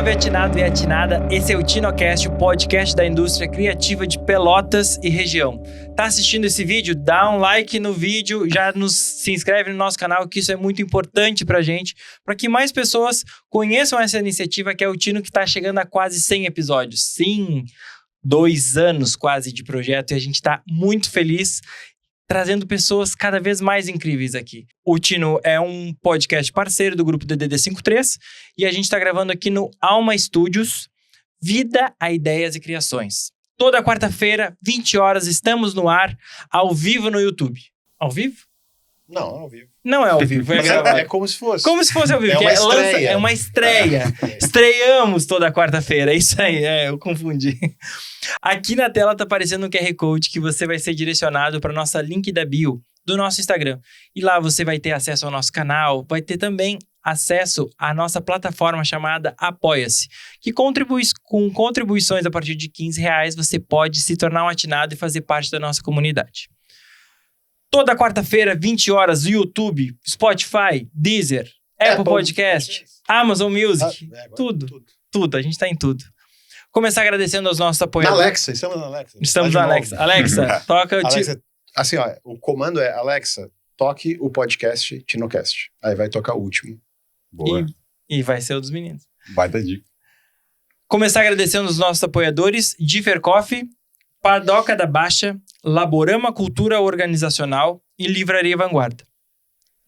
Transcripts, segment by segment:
salve atinado e atinada, esse é o TinoCast, o podcast da indústria criativa de Pelotas e região. Tá assistindo esse vídeo? Dá um like no vídeo, se inscreve no nosso canal, que isso é muito importante pra gente, para que mais pessoas conheçam essa iniciativa que é o Tino, que tá chegando a quase 100 episódios. Sim, 2 anos quase de projeto e a gente tá muito feliz, trazendo pessoas cada vez mais incríveis aqui. O Tino é um podcast parceiro do grupo DDD53 e a gente está gravando aqui no Alma Studios, Vida a Ideias e Criações. Toda quarta-feira, 20 horas, estamos no ar, ao vivo no YouTube. Ao vivo? Não, ao vivo. Não é ao vivo, é gravado. É como se fosse. Como se fosse ao vivo. É uma estreia. Estreamos toda quarta-feira, é isso aí, eu confundi. Aqui na tela tá aparecendo um QR Code que você vai ser direcionado para nossa link da bio do nosso Instagram. E lá você vai ter acesso ao nosso canal, vai ter também acesso à nossa plataforma chamada Apoia-se, que com contribuições a partir de R$15 você pode se tornar um atinado e fazer parte da nossa comunidade. Toda quarta-feira, 20 horas, YouTube, Spotify, Deezer, Apple Podcast, Amazon Music, tudo. A gente tá em tudo. Começar agradecendo aos nossos apoiadores. Na Alexa, estamos na Alexa. Estamos na Alexa. Alexa, toca o Alexa, assim, ó, o comando é Alexa, toque o podcast TinoCast. Aí vai tocar o último. Boa. E vai ser o dos meninos. Baita dica. Começar agradecendo os nossos apoiadores, Differ Coffee, Padoca da Baixa, Laborama Cultura Organizacional e Livraria Vanguarda.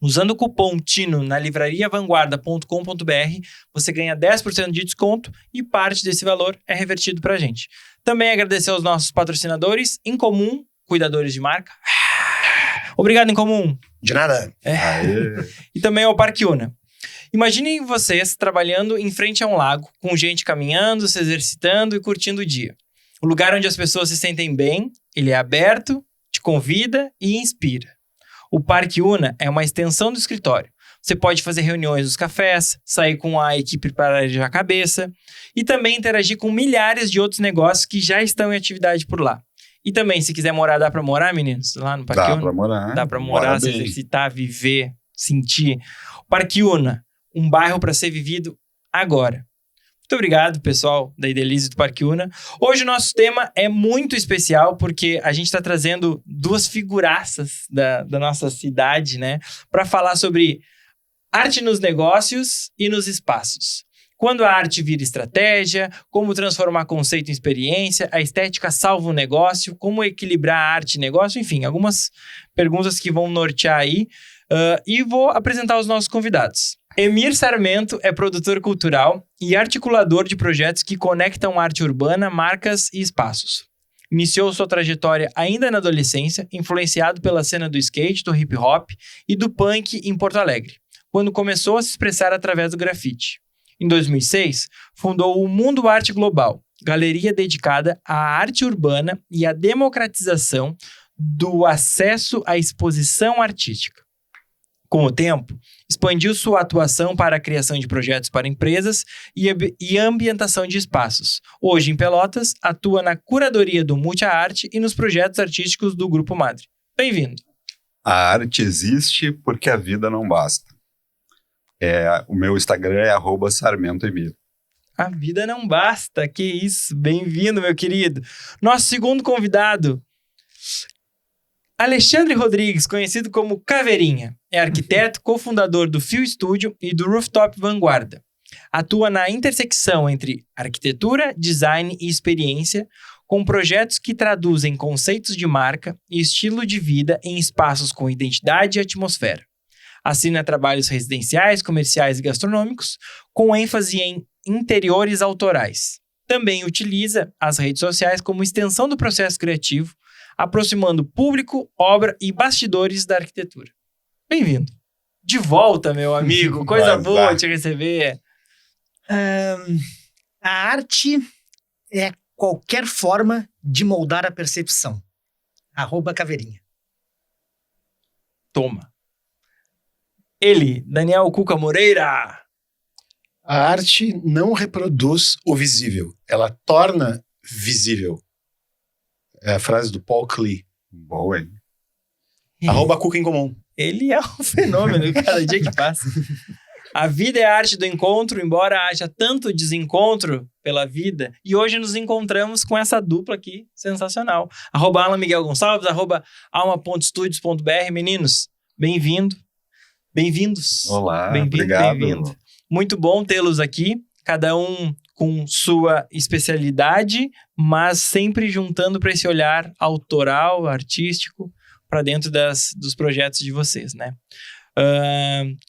Usando o cupom TINO na livrariavanguarda.com.br, você ganha 10% de desconto e parte desse valor é revertido para a gente. Também agradecer aos nossos patrocinadores, Incomum, cuidadores de marca. Obrigado, Incomum. De nada. E também ao Parque Una. Imaginem vocês trabalhando em frente a um lago, com gente caminhando, se exercitando e curtindo o dia. O lugar onde as pessoas se sentem bem, ele é aberto, te convida e inspira. O Parque Una é uma extensão do escritório. Você pode fazer reuniões nos cafés, sair com a equipe para arejar a cabeça e também interagir com milhares de outros negócios que já estão em atividade por lá. E também, se quiser morar, dá para morar, meninos? Lá no Parque Una? Dá para morar, se exercitar, viver, sentir. O Parque Una, um bairro para ser vivido agora. Muito obrigado, pessoal da Idelize do Parque Una. Hoje o nosso tema é muito especial porque a gente está trazendo 2 figuraças da nossa cidade, né? Para falar sobre arte nos negócios e nos espaços. Quando a arte vira estratégia, como transformar conceito em experiência, a estética salva o negócio, como equilibrar arte e negócio, enfim, algumas perguntas que vão nortear aí. E vou apresentar os nossos convidados. Emir Sarmento é produtor cultural e articulador de projetos que conectam arte urbana, marcas e espaços. Iniciou sua trajetória ainda na adolescência, influenciado pela cena do skate, do hip hop e do punk em Porto Alegre, quando começou a se expressar através do grafite. Em 2006, fundou o Mundo Arte Global, galeria dedicada à arte urbana e à democratização do acesso à exposição artística. Com o tempo, expandiu sua atuação para a criação de projetos para empresas e ambientação de espaços. Hoje, em Pelotas, atua na curadoria do Multiarte e nos projetos artísticos do Grupo Madre. Bem-vindo. A arte existe porque a vida não basta. O meu Instagram é @sarmentoemir. A vida não basta, que isso. Bem-vindo, meu querido. Nosso segundo convidado, Alexandre Rodrigues, conhecido como Caveirinha, é arquiteto, cofundador do Fio Studio e do Rooftop Vanguarda. Atua na intersecção entre arquitetura, design e experiência, com projetos que traduzem conceitos de marca e estilo de vida em espaços com identidade e atmosfera. Assina trabalhos residenciais, comerciais e gastronômicos, com ênfase em interiores autorais. Também utiliza as redes sociais como extensão do processo criativo, aproximando público, obra e bastidores da arquitetura. Bem-vindo. De volta, meu amigo. Coisa boa te receber. A arte é qualquer forma de moldar a percepção. @Caveirinha. Toma. Ele, Daniel Cuca Moreira. A arte não reproduz o visível, ela torna visível. É a frase do Paul Klee. Boa, hein? @Cuca em comum. Ele é um fenômeno cada dia que passa. A vida é a arte do encontro, embora haja tanto desencontro pela vida. E hoje nos encontramos com essa dupla aqui, sensacional. @Alan Miguel Gonçalves, @alma.studios.br. Meninos, bem-vindo. Bem-vindos. Olá, Bem-vindo, obrigado. bem-vindo. Muito bom tê-los aqui, cada um com sua especialidade, mas sempre juntando para esse olhar autoral, artístico, para dentro dos projetos de vocês, né?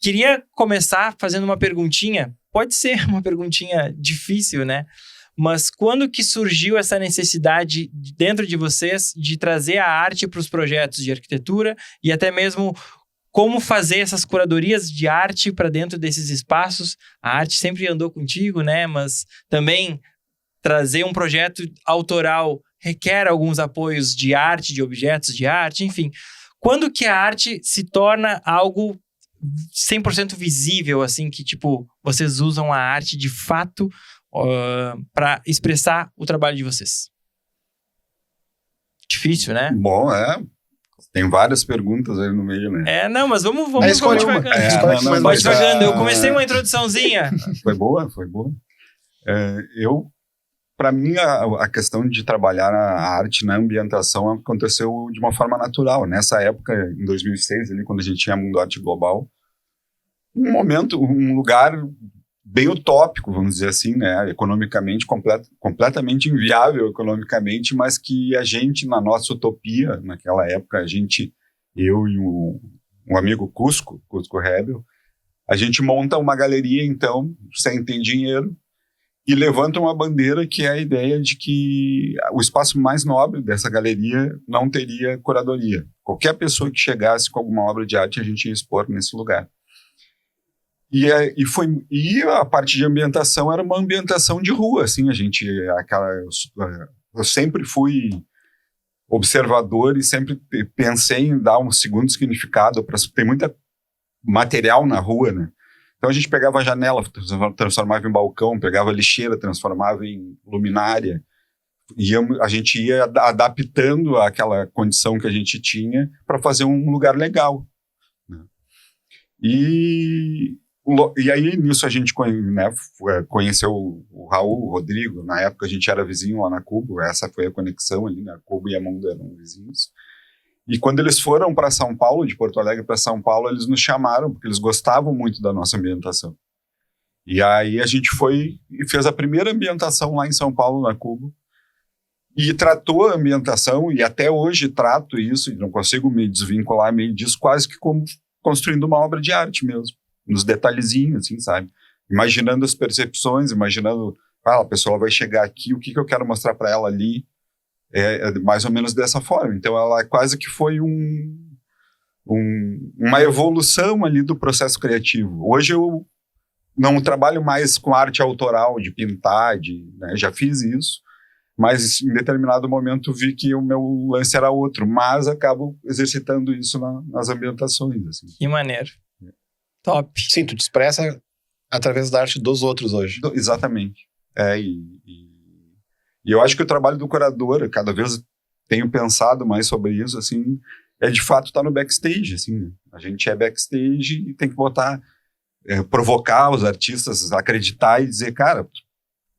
Queria começar fazendo uma perguntinha, pode ser uma perguntinha difícil, né? Mas quando que surgiu essa necessidade dentro de vocês de trazer a arte para os projetos de arquitetura e até mesmo como fazer essas curadorias de arte para dentro desses espaços? A arte sempre andou contigo, né? Mas também trazer um projeto autoral requer alguns apoios de arte, de objetos de arte, enfim. Quando que a arte se torna algo 100% visível, assim, que, tipo, vocês usam a arte de fato para expressar o trabalho de vocês? Difícil, né? Bom, tem várias perguntas aí no meio, né? Não, mas vamos escolhe uma. devagando. Escolhe que mais Pode gostar. devagando. Eu comecei uma introduçãozinha. Foi boa. Para mim, a questão de trabalhar a arte na ambientação aconteceu de uma forma natural. Nessa época, em 2006, ali, quando a gente tinha Mundo Arte Global, um lugar bem utópico, vamos dizer assim, né? Economicamente, completamente inviável economicamente, mas que a gente, na nossa utopia, naquela época, eu e um amigo Cusco Rebel, a gente monta uma galeria, então, sem ter dinheiro, e levanta uma bandeira que é a ideia de que o espaço mais nobre dessa galeria não teria curadoria. Qualquer pessoa que chegasse com alguma obra de arte, a gente ia expor nesse lugar. E a parte de ambientação era uma ambientação de rua, assim, eu sempre fui observador e sempre pensei em dar um segundo significado, tem muito material na rua, né? Então a gente pegava a janela, transformava em balcão, pegava a lixeira, transformava em luminária, a gente ia adaptando aquela condição que a gente tinha para fazer um lugar legal, né? E aí, nisso, a gente conheceu o Raul, o Rodrigo. Na época, a gente era vizinho lá na Cubo. Essa foi a conexão ali, né? A Cubo e a Mundo eram vizinhos. E quando eles foram para São Paulo, de Porto Alegre para São Paulo, eles nos chamaram, porque eles gostavam muito da nossa ambientação. E aí, a gente foi e fez a primeira ambientação lá em São Paulo, na Cubo. E tratou a ambientação, e até hoje trato isso, e não consigo me desvincular meio disso, quase que como construindo uma obra de arte mesmo. Nos detalhezinhos, assim, sabe? Imaginando as percepções, imaginando, a pessoa vai chegar aqui, o que eu quero mostrar para ela ali, é mais ou menos dessa forma. Então, ela quase que foi uma evolução ali do processo criativo. Hoje eu não trabalho mais com arte autoral, de pintar, né? Já fiz isso, mas em determinado momento vi que o meu lance era outro, mas acabo exercitando isso nas ambientações, assim. Que maneiro. Top. Sim, tu te expressa através da arte dos outros hoje. Exatamente. E eu acho que o trabalho do curador, cada vez tenho pensado mais sobre isso, assim, de fato estar no backstage, assim. A gente é backstage e tem que provocar os artistas a acreditar e dizer, cara,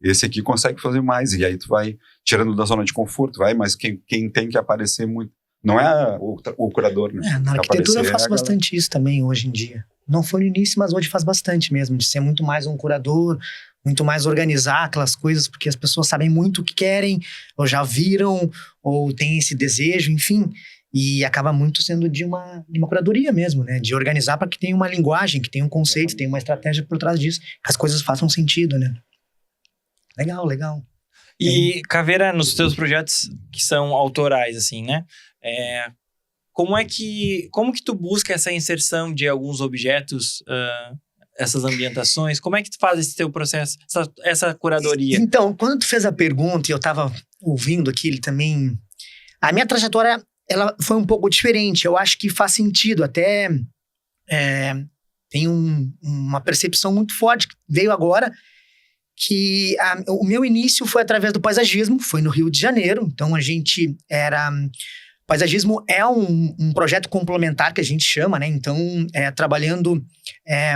esse aqui consegue fazer mais. E aí tu vai tirando da zona de conforto, mas quem tem que aparecer muito. Não é o curador, né? Na arquitetura eu faço bastante isso também hoje em dia. Não foi no início, mas hoje faz bastante mesmo, de ser muito mais um curador, muito mais organizar aquelas coisas, porque as pessoas sabem muito o que querem, ou já viram, ou têm esse desejo, enfim, e acaba muito sendo de uma curadoria mesmo, né? De organizar para que tenha uma linguagem, que tenha um conceito, que tenha uma estratégia por trás disso, que as coisas façam sentido, né? Legal. E, Caveira, nos teus projetos que são autorais, assim, né? Como que tu busca essa inserção de alguns objetos, essas ambientações? Como é que tu faz esse teu processo, essa curadoria? Então, quando tu fez a pergunta e eu tava ouvindo aqui, ele também... A minha trajetória, ela foi um pouco diferente. Eu acho que faz sentido, até tem uma percepção muito forte que veio agora, que o meu início foi através do paisagismo, foi no Rio de Janeiro. Então, a gente era paisagismo é um projeto complementar que a gente chama, né? Então, trabalhando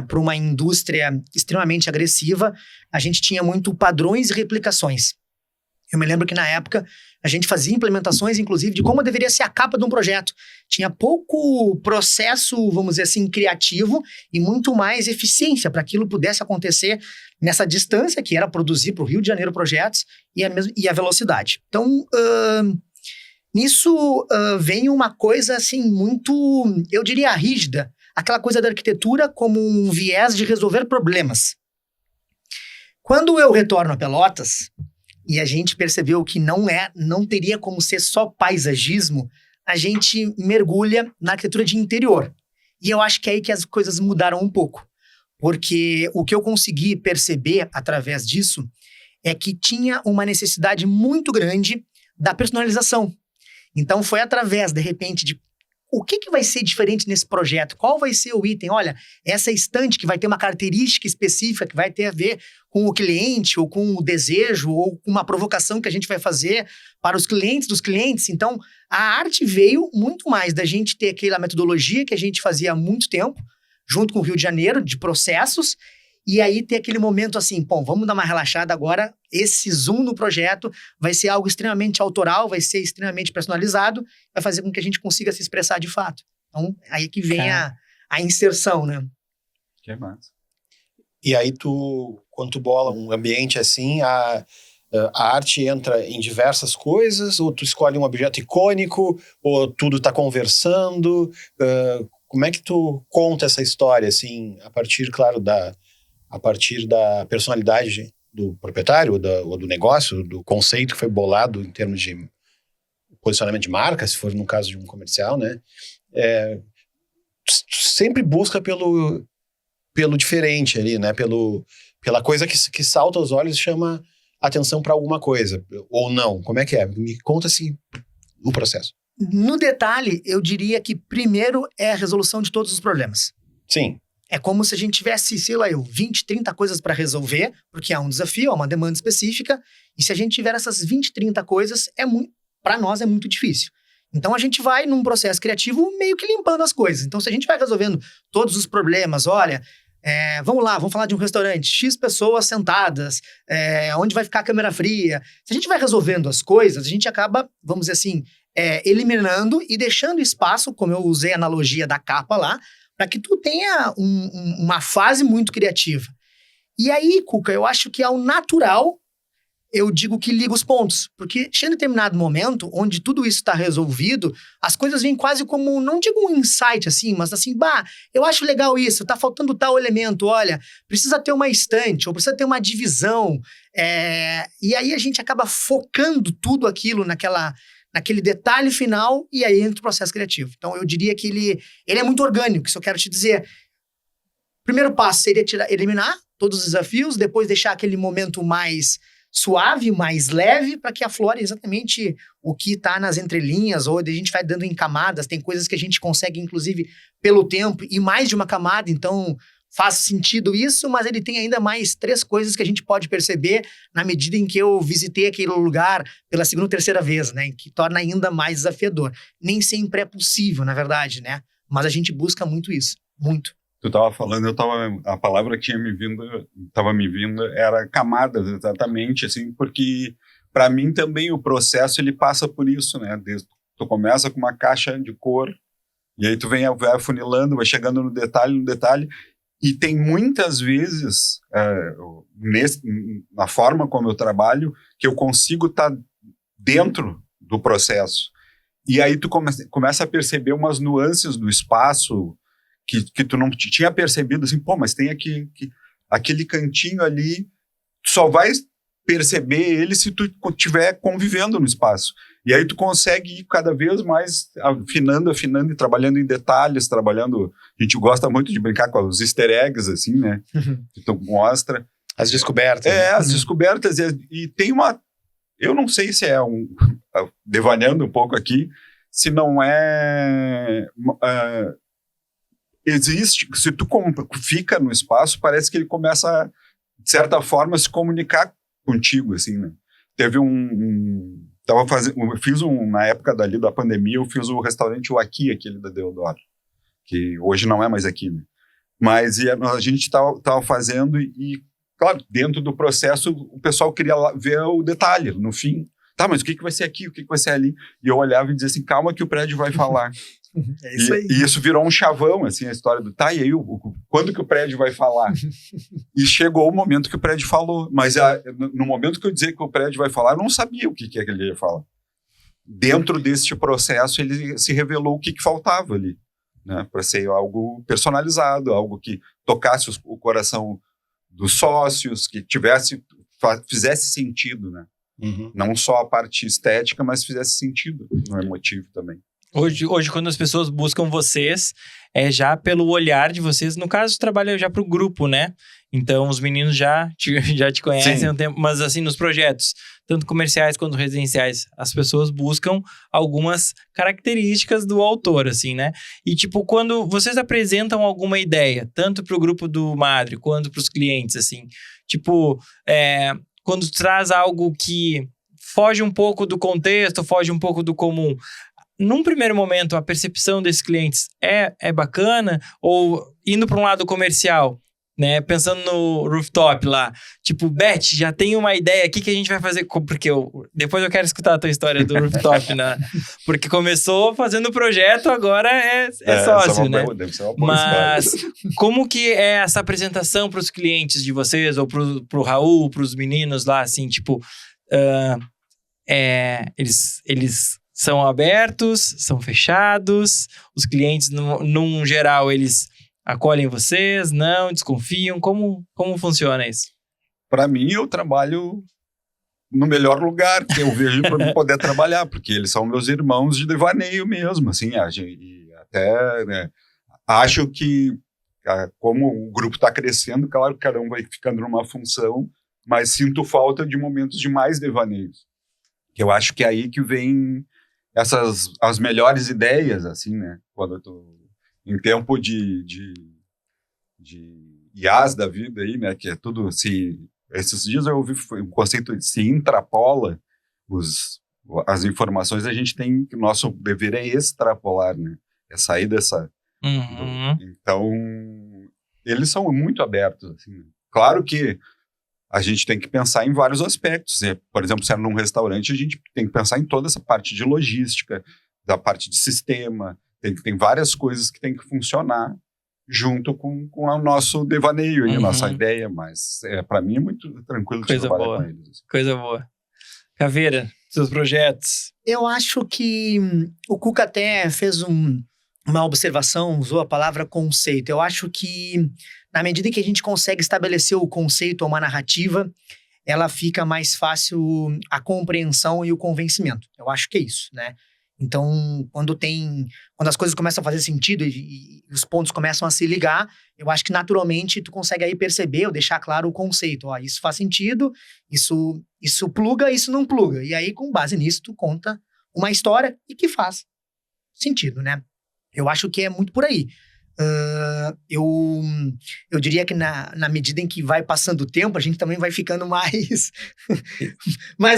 para uma indústria extremamente agressiva, a gente tinha muito padrões e replicações. Eu me lembro que na época a gente fazia implementações, inclusive, de como deveria ser a capa de um projeto. Tinha pouco processo, vamos dizer assim, criativo e muito mais eficiência para que aquilo pudesse acontecer nessa distância que era produzir para o Rio de Janeiro projetos e a velocidade. Então, nisso vem uma coisa assim muito, eu diria, rígida. Aquela coisa da arquitetura como um viés de resolver problemas. Quando eu retorno a Pelotas, e a gente percebeu que não teria como ser só paisagismo, a gente mergulha na arquitetura de interior. E eu acho que é aí que as coisas mudaram um pouco. Porque o que eu consegui perceber através disso é que tinha uma necessidade muito grande da personalização. Então foi através, de repente, de o que vai ser diferente nesse projeto? Qual vai ser o item? Olha, essa estante que vai ter uma característica específica que vai ter a ver com o cliente, ou com o desejo, ou com uma provocação que a gente vai fazer para os clientes dos clientes. Então, a arte veio muito mais da gente ter aquela metodologia que a gente fazia há muito tempo, junto com o Rio de Janeiro, de processos, e aí ter aquele momento assim, bom, vamos dar uma relaxada agora, esse zoom no projeto vai ser algo extremamente autoral, vai ser extremamente personalizado, vai fazer com que a gente consiga se expressar de fato. Então, aí que vem a inserção, né? Que massa. E aí quando tu bola um ambiente assim, a arte entra em diversas coisas, ou tu escolhe um objeto icônico, ou tudo está conversando. Como é que tu conta essa história, assim, a partir, claro, a partir da personalidade do proprietário ou do negócio, do conceito que foi bolado em termos de posicionamento de marca, se for no caso de um comercial, né? Sempre busca pelo diferente ali, né? Pela coisa que salta aos olhos e chama atenção para alguma coisa, ou não. Como é que é? Me conta assim o processo. No detalhe, eu diria que primeiro é a resolução de todos os problemas. Sim. É como se a gente tivesse, 20, 30 coisas para resolver, porque é um desafio, é uma demanda específica, e se a gente tiver essas 20, 30 coisas, para nós é muito difícil. Então a gente vai num processo criativo meio que limpando as coisas. Então se a gente vai resolvendo todos os problemas, olha, vamos lá, vamos falar de um restaurante, X pessoas sentadas, onde vai ficar a câmera fria. Se a gente vai resolvendo as coisas, a gente acaba, vamos dizer assim, eliminando e deixando espaço, como eu usei a analogia da capa lá, para que tu tenha uma fase muito criativa. E aí, Cuca, eu acho que ao natural, eu digo que liga os pontos. Porque chega em determinado momento, onde tudo isso está resolvido, as coisas vêm quase como, não digo um insight assim, mas assim, eu acho legal isso, tá faltando tal elemento, olha, precisa ter uma estante, ou precisa ter uma divisão. E aí a gente acaba focando tudo aquilo naquele detalhe final, e aí entra o processo criativo. Então, eu diria que ele é muito orgânico, isso eu quero te dizer. Primeiro passo seria eliminar todos os desafios, depois deixar aquele momento mais suave, mais leve, para que aflore exatamente o que está nas entrelinhas, ou a gente vai dando em camadas, tem coisas que a gente consegue, inclusive, pelo tempo, e mais de uma camada, então faz sentido isso, mas ele tem ainda mais 3 coisas que a gente pode perceber na medida em que eu visitei aquele lugar pela segunda ou terceira vez, né? Que torna ainda mais desafiador. Nem sempre é possível, na verdade, né? Mas a gente busca muito isso, muito. Tu estava falando, a palavra que estava me vindo era camadas, exatamente, assim, porque para mim também o processo ele passa por isso, né? Tu começa com uma caixa de cor, e aí tu vai afunilando, vai chegando no detalhe, e tem muitas vezes, na forma como eu trabalho, que eu consigo estar dentro do processo. E aí tu começa a perceber umas nuances do espaço que tu não tinha percebido, assim, mas tem aquele cantinho ali, tu só vai perceber ele se tu estiver convivendo no espaço. E aí tu consegue ir cada vez mais afinando e trabalhando em detalhes, a gente gosta muito de brincar com os easter eggs, assim, né? Que tu mostra. As descobertas. As descobertas. E tem eu não sei se devaneando um pouco aqui, se não existe, se tu fica no espaço, parece que ele começa, de certa forma, a se comunicar contigo, assim, né? Teve eu fiz na época da pandemia, eu fiz o restaurante O Aqui, aquele da Deodoro, que hoje não é mais aqui, né? Mas a gente tava fazendo e, claro, dentro do processo, o pessoal queria ver o detalhe, no fim. Tá, mas o que vai ser aqui, o que vai ser ali? E eu olhava e dizia assim, calma que o prédio vai falar. É isso aí. E isso virou um chavão, assim, a história do, tá, e aí, quando que o prédio vai falar? E chegou o momento que o prédio falou, mas no momento que eu dizia que o prédio vai falar, eu não sabia o que é que ele ia falar. Dentro deste processo, ele se revelou o que faltava ali, né, para ser algo personalizado, algo que tocasse o coração dos sócios, que fizesse sentido, né? Uhum. Não só a parte estética, mas fizesse sentido no emotivo também. Hoje, quando as pessoas buscam vocês, é já pelo olhar de vocês. No caso, trabalha já pro grupo, né? Então, os meninos já te conhecem há um tempo. Mas, assim, nos projetos, tanto comerciais quanto residenciais, as pessoas buscam algumas características do autor, assim, né? E, tipo, quando vocês apresentam alguma ideia, tanto pro grupo do Madre quanto pros clientes, assim, tipo, quando traz algo que foge um pouco do contexto, foge um pouco do comum, num primeiro momento, a percepção desses clientes é bacana? Ou indo para um lado comercial, né? Pensando no rooftop lá, tipo, Beth, já tem uma ideia aqui que a gente vai fazer, porque depois eu quero escutar a tua história do rooftop, né? Porque começou fazendo o projeto, agora é sócio, né? Deve ser uma boa Mas história. como que é essa apresentação para os clientes de vocês, ou pro Raul, pros meninos lá, assim, tipo, eles são abertos, são fechados, os clientes, num geral, eles acolhem vocês, não, desconfiam, como funciona isso? Para mim, eu trabalho no melhor lugar que eu vejo para poder trabalhar, porque eles são meus irmãos de devaneio mesmo, assim, e até, né, acho que, como o grupo está crescendo, claro que cada um vai ficando numa função, mas sinto falta de momentos de mais devaneios, que eu acho que é aí que vem as melhores ideias, assim, né, quando eu tô em tempo de IaaS da vida aí, né, que é tudo, esses dias eu ouvi o conceito de se intrapola as informações, a gente tem, que o nosso dever é extrapolar, né, é sair dessa... Então, eles são muito abertos, assim, né? Claro que a gente tem que pensar em vários aspectos, né? Por exemplo, se é num restaurante, a gente tem que pensar em toda essa parte de logística, da parte de sistema, tem várias coisas que tem que funcionar junto com o nosso devaneio, a nossa ideia, mas para mim é muito tranquilo de trabalhar com eles. Assim. Coisa boa. Caveira, seus projetos? Eu acho que o Cuca até fez uma observação, usou a palavra conceito. Eu acho que na medida que a gente consegue estabelecer o conceito ou uma narrativa, ela fica mais fácil a compreensão e o convencimento. Eu acho que é isso, né? Então, quando as coisas começam a fazer sentido e os pontos começam a se ligar, eu acho que naturalmente tu consegue aí perceber ou deixar claro o conceito. Ó, isso faz sentido, isso pluga, isso não pluga. E aí, com base nisso, tu conta uma história e que faz sentido, né? Eu acho que é muito por aí. Eu diria que na medida em que vai passando o tempo, a gente também vai ficando mais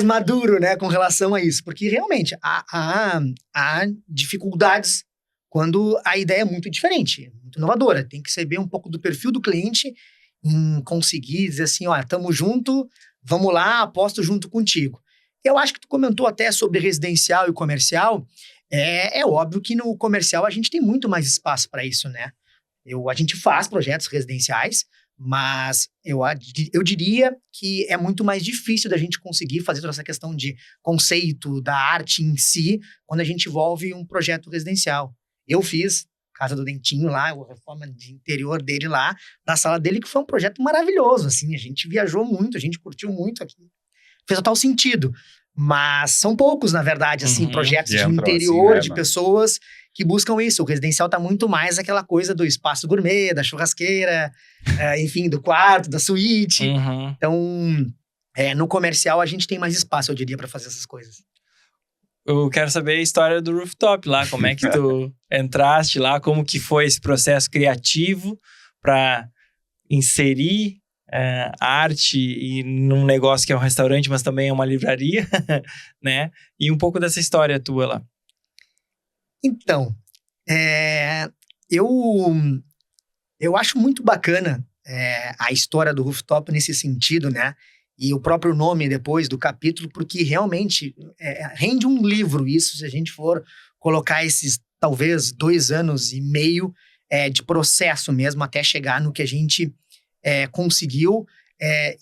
maduro, né, com relação a isso. Porque realmente há dificuldades quando a ideia é muito diferente, muito inovadora. Tem que saber um pouco do perfil do cliente em conseguir dizer assim, ó, tamo junto, vamos lá, aposto junto contigo. Eu acho que tu comentou até sobre residencial e comercial. É óbvio que no comercial a gente tem muito mais espaço para isso, né? A gente faz projetos residenciais, mas eu diria que é muito mais difícil da gente conseguir fazer toda essa questão de conceito, da arte em si, quando a gente envolve um projeto residencial. Eu fiz Casa do Dentinho lá, a reforma de interior dele lá, na sala dele, que foi um projeto maravilhoso, assim, a gente viajou muito, a gente curtiu muito aqui. Fez total sentido. Mas são poucos, na verdade, assim, projetos de interior, de pessoas que buscam isso. O residencial tá muito mais aquela coisa do espaço gourmet, da churrasqueira, enfim, do quarto, da suíte. Então, no comercial a gente tem mais espaço, eu diria, para fazer essas coisas. Eu quero saber a história do rooftop lá, como é que tu entraste lá, como que foi esse processo criativo para inserir arte e num negócio que é um restaurante, mas também é uma livraria, né? E um pouco dessa história tua lá. Então, eu acho muito bacana a história do Rooftop nesse sentido, né? E o próprio nome depois do capítulo, porque realmente rende um livro isso, se a gente for colocar esses, talvez, 2 anos e meio de processo mesmo, até chegar no que a gente conseguiu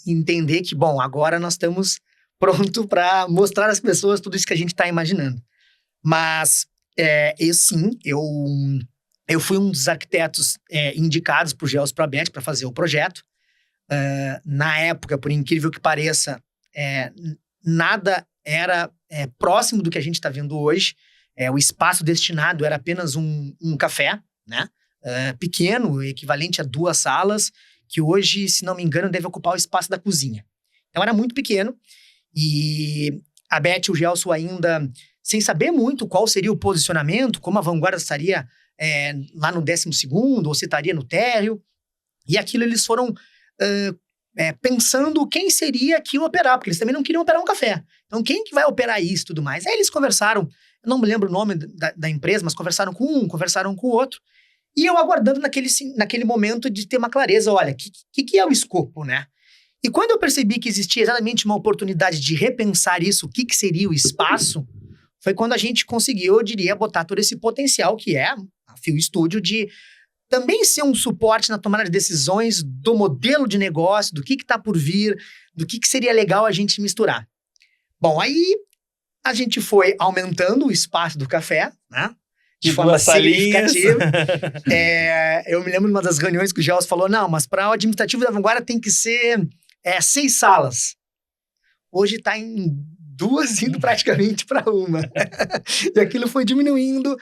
entender que, bom, agora nós estamos prontos para mostrar às pessoas tudo isso que a gente está imaginando. Mas, eu fui um dos arquitetos indicados por Gelson para a Beth para fazer o projeto. Na época, por incrível que pareça, nada era próximo do que a gente está vendo hoje. O espaço destinado era apenas um café, né? Pequeno, equivalente a 2 salas, que hoje, se não me engano, deve ocupar o espaço da cozinha. Então, era muito pequeno. E a Beth e o Gelson ainda, sem saber muito qual seria o posicionamento, como a vanguarda estaria lá no 12º, ou se estaria no térreo. E aquilo eles foram pensando quem seria que ia operar, porque eles também não queriam operar um café. Então, quem que vai operar isso e tudo mais? Aí eles conversaram, eu não me lembro o nome da empresa, mas conversaram com um, conversaram com o outro. E eu aguardando naquele momento de ter uma clareza, olha, o que é o escopo, né? E quando eu percebi que existia exatamente uma oportunidade de repensar isso, o que seria o espaço, foi quando a gente conseguiu, eu diria, botar todo esse potencial que é a Fio Studio de também ser um suporte na tomada de decisões do modelo de negócio, do que está por vir, do que seria legal a gente misturar. Bom, aí a gente foi aumentando o espaço do café, né? De forma significativa. Eu me lembro de uma das reuniões que o Gelson falou, não, mas para o administrativo da vanguarda tem que ser 6 salas. Hoje está em 2, indo praticamente para 1. E aquilo foi diminuindo.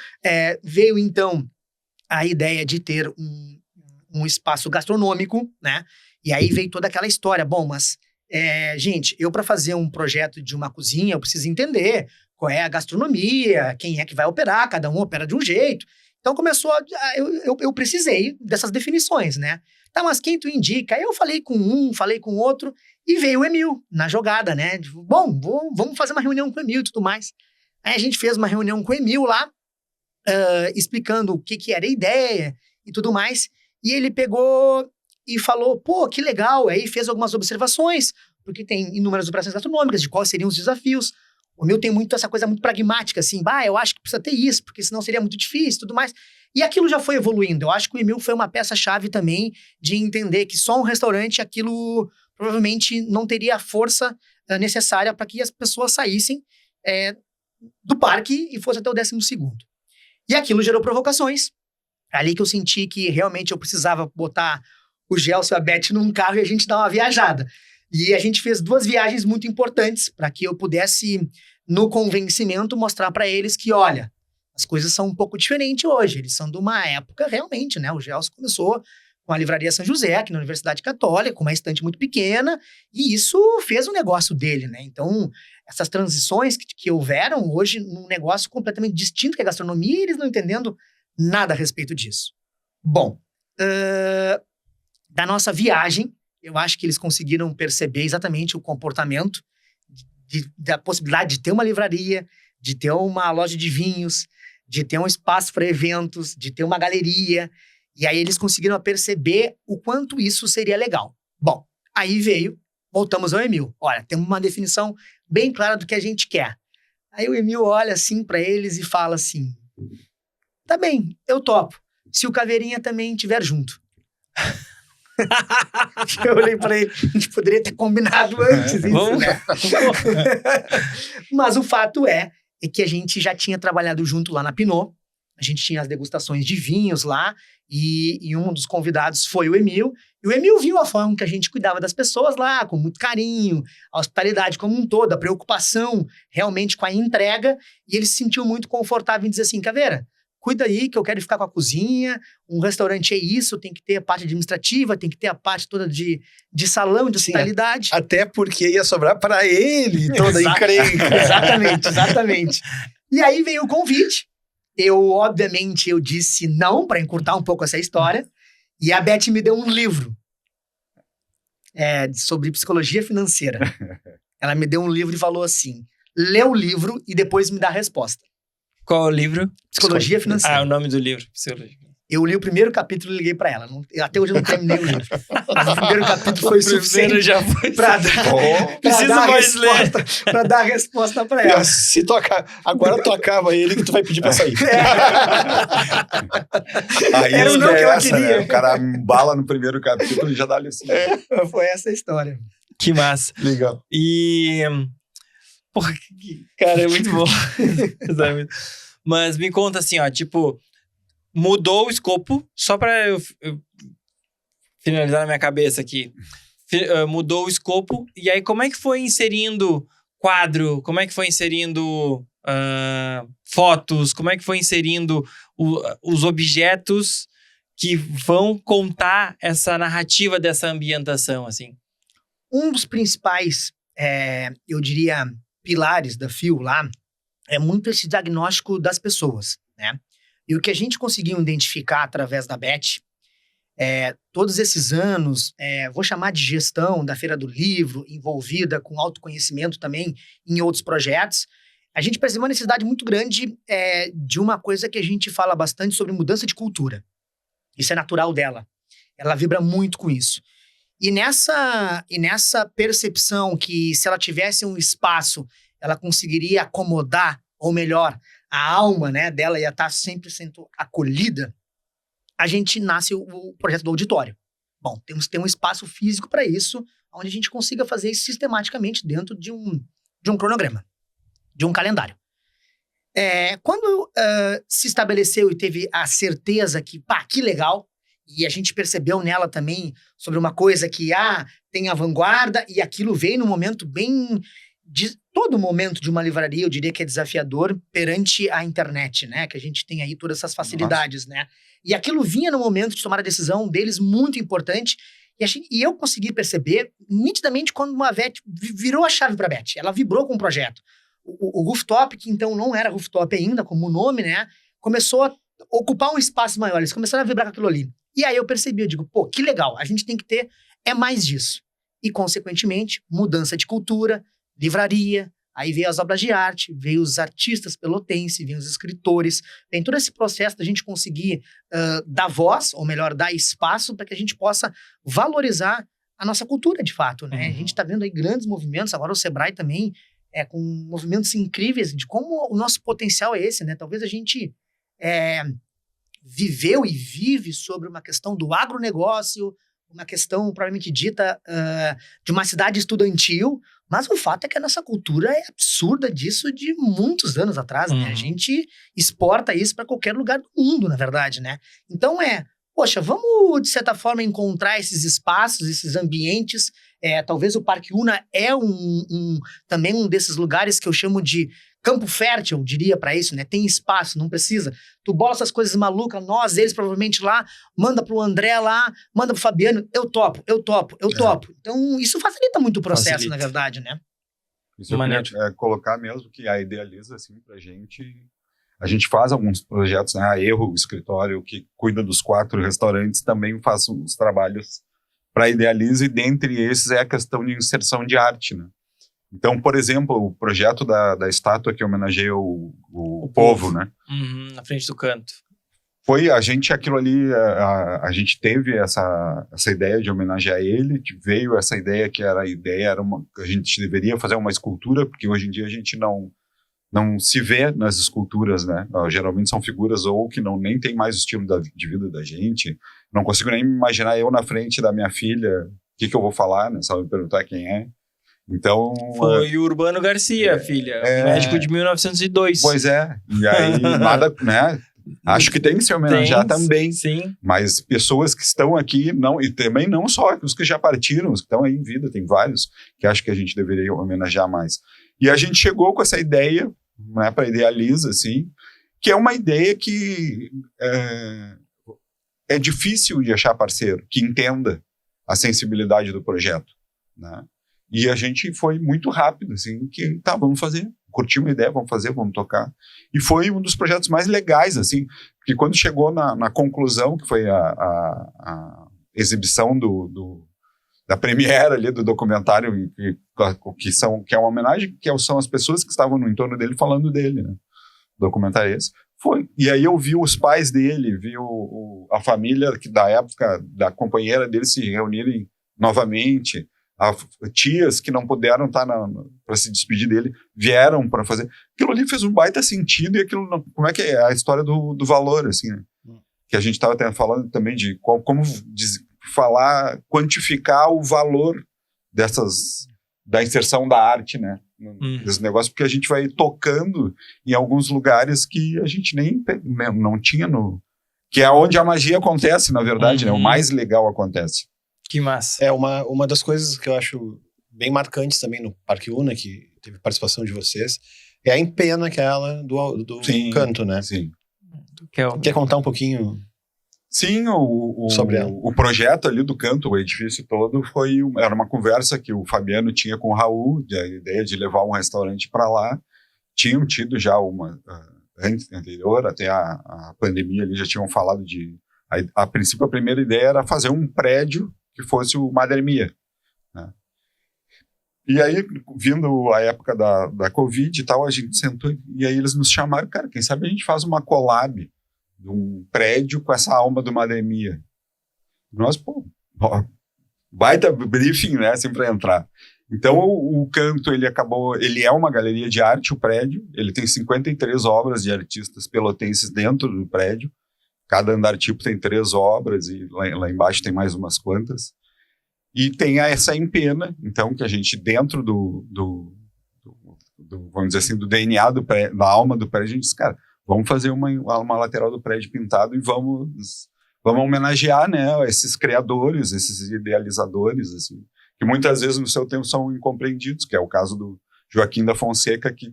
Veio, então, a ideia de ter um espaço gastronômico, né? E aí veio toda aquela história. Bom, mas, gente, eu para fazer um projeto de uma cozinha, eu preciso entender qual é a gastronomia, quem é que vai operar, cada um opera de um jeito. Então começou, eu precisei dessas definições, né? Tá, mas quem tu indica? Aí eu falei com um, falei com outro, e veio o Emil na jogada, né? Bom, vamos fazer uma reunião com o Emil e tudo mais. Aí a gente fez uma reunião com o Emil lá, explicando o que era a ideia e tudo mais, e ele pegou e falou, pô, que legal, aí fez algumas observações, porque tem inúmeras operações gastronômicas, de quais seriam os desafios. O meu tem muito essa coisa muito pragmática, assim, eu acho que precisa ter isso, porque senão seria muito difícil e tudo mais. E aquilo já foi evoluindo. Eu acho que o Emil foi uma peça-chave também de entender que só um restaurante, aquilo provavelmente não teria a força necessária para que as pessoas saíssem do parque e fosse até o 12º. E aquilo gerou provocações. Ali que eu senti que realmente eu precisava botar o Gelson e a Beth num carro e a gente dar uma viajada. E a gente fez 2 viagens muito importantes para que eu pudesse, no convencimento, mostrar para eles que, olha, as coisas são um pouco diferentes hoje. Eles são de uma época, realmente, né? O Gelson começou com a Livraria São José, aqui na Universidade Católica, com uma estante muito pequena, e isso fez o negócio dele, né? Então, essas transições que houveram hoje num negócio completamente distinto que é a gastronomia, eles não entendendo nada a respeito disso. Bom, da nossa viagem, eu acho que eles conseguiram perceber exatamente o comportamento da possibilidade de ter uma livraria, de ter uma loja de vinhos, de ter um espaço para eventos, de ter uma galeria. E aí eles conseguiram perceber o quanto isso seria legal. Bom, aí voltamos ao Emil. Olha, temos uma definição bem clara do que a gente quer. Aí o Emil olha assim para eles e fala assim, tá bem, eu topo, se o Caveirinha também estiver junto. Eu olhei pra ele, a gente poderia ter combinado antes isso, né? Mas o fato é que a gente já tinha trabalhado junto lá na Pinot, a gente tinha as degustações de vinhos lá, e um dos convidados foi o Emil, e o Emil viu a forma que a gente cuidava das pessoas lá, com muito carinho, a hospitalidade como um todo, a preocupação realmente com a entrega, e ele se sentiu muito confortável em dizer assim, Caveira, cuida aí que eu quero ficar com a cozinha, um restaurante é isso, tem que ter a parte administrativa, tem que ter a parte toda de salão, de hospitalidade. Até porque ia sobrar para ele toda a encrenca. Exatamente. E aí veio o convite, obviamente, eu disse não, para encurtar um pouco essa história, e a Beth me deu um livro. sobre psicologia financeira. Ela me deu um livro e falou assim, lê o livro e depois me dá a resposta. Qual é o livro? Psicologia financeira. Ah, o nome do livro. Psicologia. Eu li o primeiro capítulo e liguei pra ela. Até hoje eu não terminei o livro. Mas o primeiro capítulo foi suficiente já foi pra Preciso mais ler. Pra dar a resposta pra ela. Se tu agora tu acaba ele que tu vai pedir pra sair. Aí Era o não que eu queria. Né? O cara embala no primeiro capítulo e já dá a lição. Foi essa a história. Que massa. Legal. E... Porra, cara, é muito bom. Mas me conta assim, ó, tipo... Mudou o escopo, só pra eu finalizar na minha cabeça aqui. Mudou o escopo, e aí como é que foi inserindo quadro? Como é que foi inserindo fotos? Como é que foi inserindo os objetos que vão contar essa narrativa dessa ambientação, assim? Um dos principais, eu diria, pilares da FIO lá, é muito esse diagnóstico das pessoas, né? E o que a gente conseguiu identificar através da Beth, todos esses anos, vou chamar de gestão da Feira do Livro, envolvida com autoconhecimento também em outros projetos, a gente percebeu uma necessidade muito grande de uma coisa que a gente fala bastante sobre mudança de cultura. Isso é natural dela. Ela vibra muito com isso. E nessa percepção que se ela tivesse um espaço, ela conseguiria acomodar, ou melhor, a alma, né, dela ia estar 100% acolhida, a gente nasce o projeto do auditório. Bom, temos que ter um espaço físico para isso, onde a gente consiga fazer isso sistematicamente dentro de um cronograma, de um calendário. Quando se estabeleceu e teve a certeza que, que legal, e a gente percebeu nela também sobre uma coisa que, tem a vanguarda, e aquilo veio num momento bem... todo momento de uma livraria, eu diria que é desafiador perante a internet, né? Que a gente tem aí todas essas facilidades, né? E aquilo vinha no momento de tomar a decisão deles muito importante. E eu consegui perceber nitidamente quando uma Beth virou a chave para a Beth. Ela vibrou com o projeto. O rooftop, que então não era rooftop ainda, como nome, né? Começou a ocupar um espaço maior. Eles começaram a vibrar com aquilo ali. E aí eu percebi, eu digo, que legal. A gente tem que ter mais disso. E, consequentemente, mudança de cultura, livraria, aí veio as obras de arte, veio os artistas pelotenses, veio os escritores, vem todo esse processo da gente conseguir dar voz, ou melhor, dar espaço para que a gente possa valorizar a nossa cultura, de fato, né? Uhum. A gente está vendo aí grandes movimentos, agora o Sebrae também, com movimentos incríveis de como o nosso potencial é esse, né? Talvez a gente viveu e vive sobre uma questão do agronegócio, uma questão provavelmente dita de uma cidade estudantil, mas o fato é que a nossa cultura é absurda disso de muitos anos atrás, né? A gente exporta isso para qualquer lugar do mundo, na verdade, né? Então poxa, vamos, de certa forma, encontrar esses espaços, esses ambientes. Talvez o Parque Una é também um desses lugares que eu chamo de campo fértil, eu diria, para isso, né? Tem espaço, não precisa. Tu bola essas coisas malucas, eles provavelmente lá, manda pro André lá, manda pro Fabiano, eu topo. Então, isso facilita muito o processo, na verdade, né? Isso eu queria colocar mesmo que a Idealiza, assim, pra gente... A gente faz alguns projetos, né? A Erro, o escritório que cuida dos 4 restaurantes, também faz uns trabalhos para Idealiza, e dentre esses é a questão de inserção de arte, né? Então, por exemplo, o projeto da estátua que homenageia o povo, né? Na frente do canto. Foi aquilo ali, a gente teve essa ideia de homenagear ele, veio essa ideia que a gente deveria fazer uma escultura, porque hoje em dia a gente não se vê nas esculturas, né? Geralmente são figuras ou que nem tem mais o estilo de vida da gente. Não consigo nem imaginar eu na frente da minha filha, o que eu vou falar, né? Só me perguntar quem é. Então... Foi o Urbano Garcia, filha, médico de 1902. Pois é, e aí nada, né? Acho que tem que se homenagear também. Sim. Mas pessoas que estão aqui, e também não só os que já partiram, os que estão aí em vida, tem vários que acho que a gente deveria homenagear mais. E a gente chegou com essa ideia, né, para Idealiza, assim, que é uma ideia que é difícil de achar parceiro que entenda a sensibilidade do projeto, né? E a gente foi muito rápido, assim, que vamos fazer. Curtimos uma ideia, vamos fazer, vamos tocar. E foi um dos projetos mais legais, assim, porque quando chegou na conclusão, que foi a exibição da premiere ali do documentário, que é uma homenagem, são as pessoas que estavam no entorno dele falando dele, né? O documentário esse. Foi. E aí eu vi os pais dele, vi a família da época da companheira dele se reunirem novamente, tias que não puderam estar para se despedir dele, vieram para fazer. Aquilo ali fez um baita sentido e aquilo, como é que é a história do valor, assim, né? Que a gente estava falando também de como falar, quantificar o valor da inserção da arte, né? Desse negócio, porque a gente vai tocando em alguns lugares que a gente nem não tinha que é onde a magia acontece, na verdade, né? O mais legal acontece. Que massa. É uma das coisas que eu acho bem marcantes também no Parque Una, que teve participação de vocês, é a empena aquela do canto, né? Sim. Quer contar um pouquinho? Sim, sobre ela. O projeto ali do canto, o edifício todo, era uma conversa que o Fabiano tinha com o Raul, a ideia de levar um restaurante para lá. Tinham tido já anterior, até a pandemia ali, já tinham falado a princípio, a primeira ideia era fazer um prédio que fosse o Madre Mia, né? E aí, vindo a época da Covid e tal, a gente sentou e aí eles nos chamaram, cara, quem sabe a gente faz uma collab de um prédio com essa alma do Madre Mia. Nós, baita briefing, né, assim, para entrar. Então, o canto, ele é uma galeria de arte, o prédio, ele tem 53 obras de artistas pelotenses dentro do prédio, cada andar tipo tem 3 obras, e lá embaixo tem mais umas quantas, e tem essa empena, então, que a gente, dentro vamos dizer assim, do DNA da alma do prédio, a gente disse, cara, vamos fazer uma lateral do prédio pintado e vamos homenagear, né, esses criadores, esses idealizadores, assim, que muitas vezes no seu tempo são incompreendidos, que é o caso do Joaquim da Fonseca, que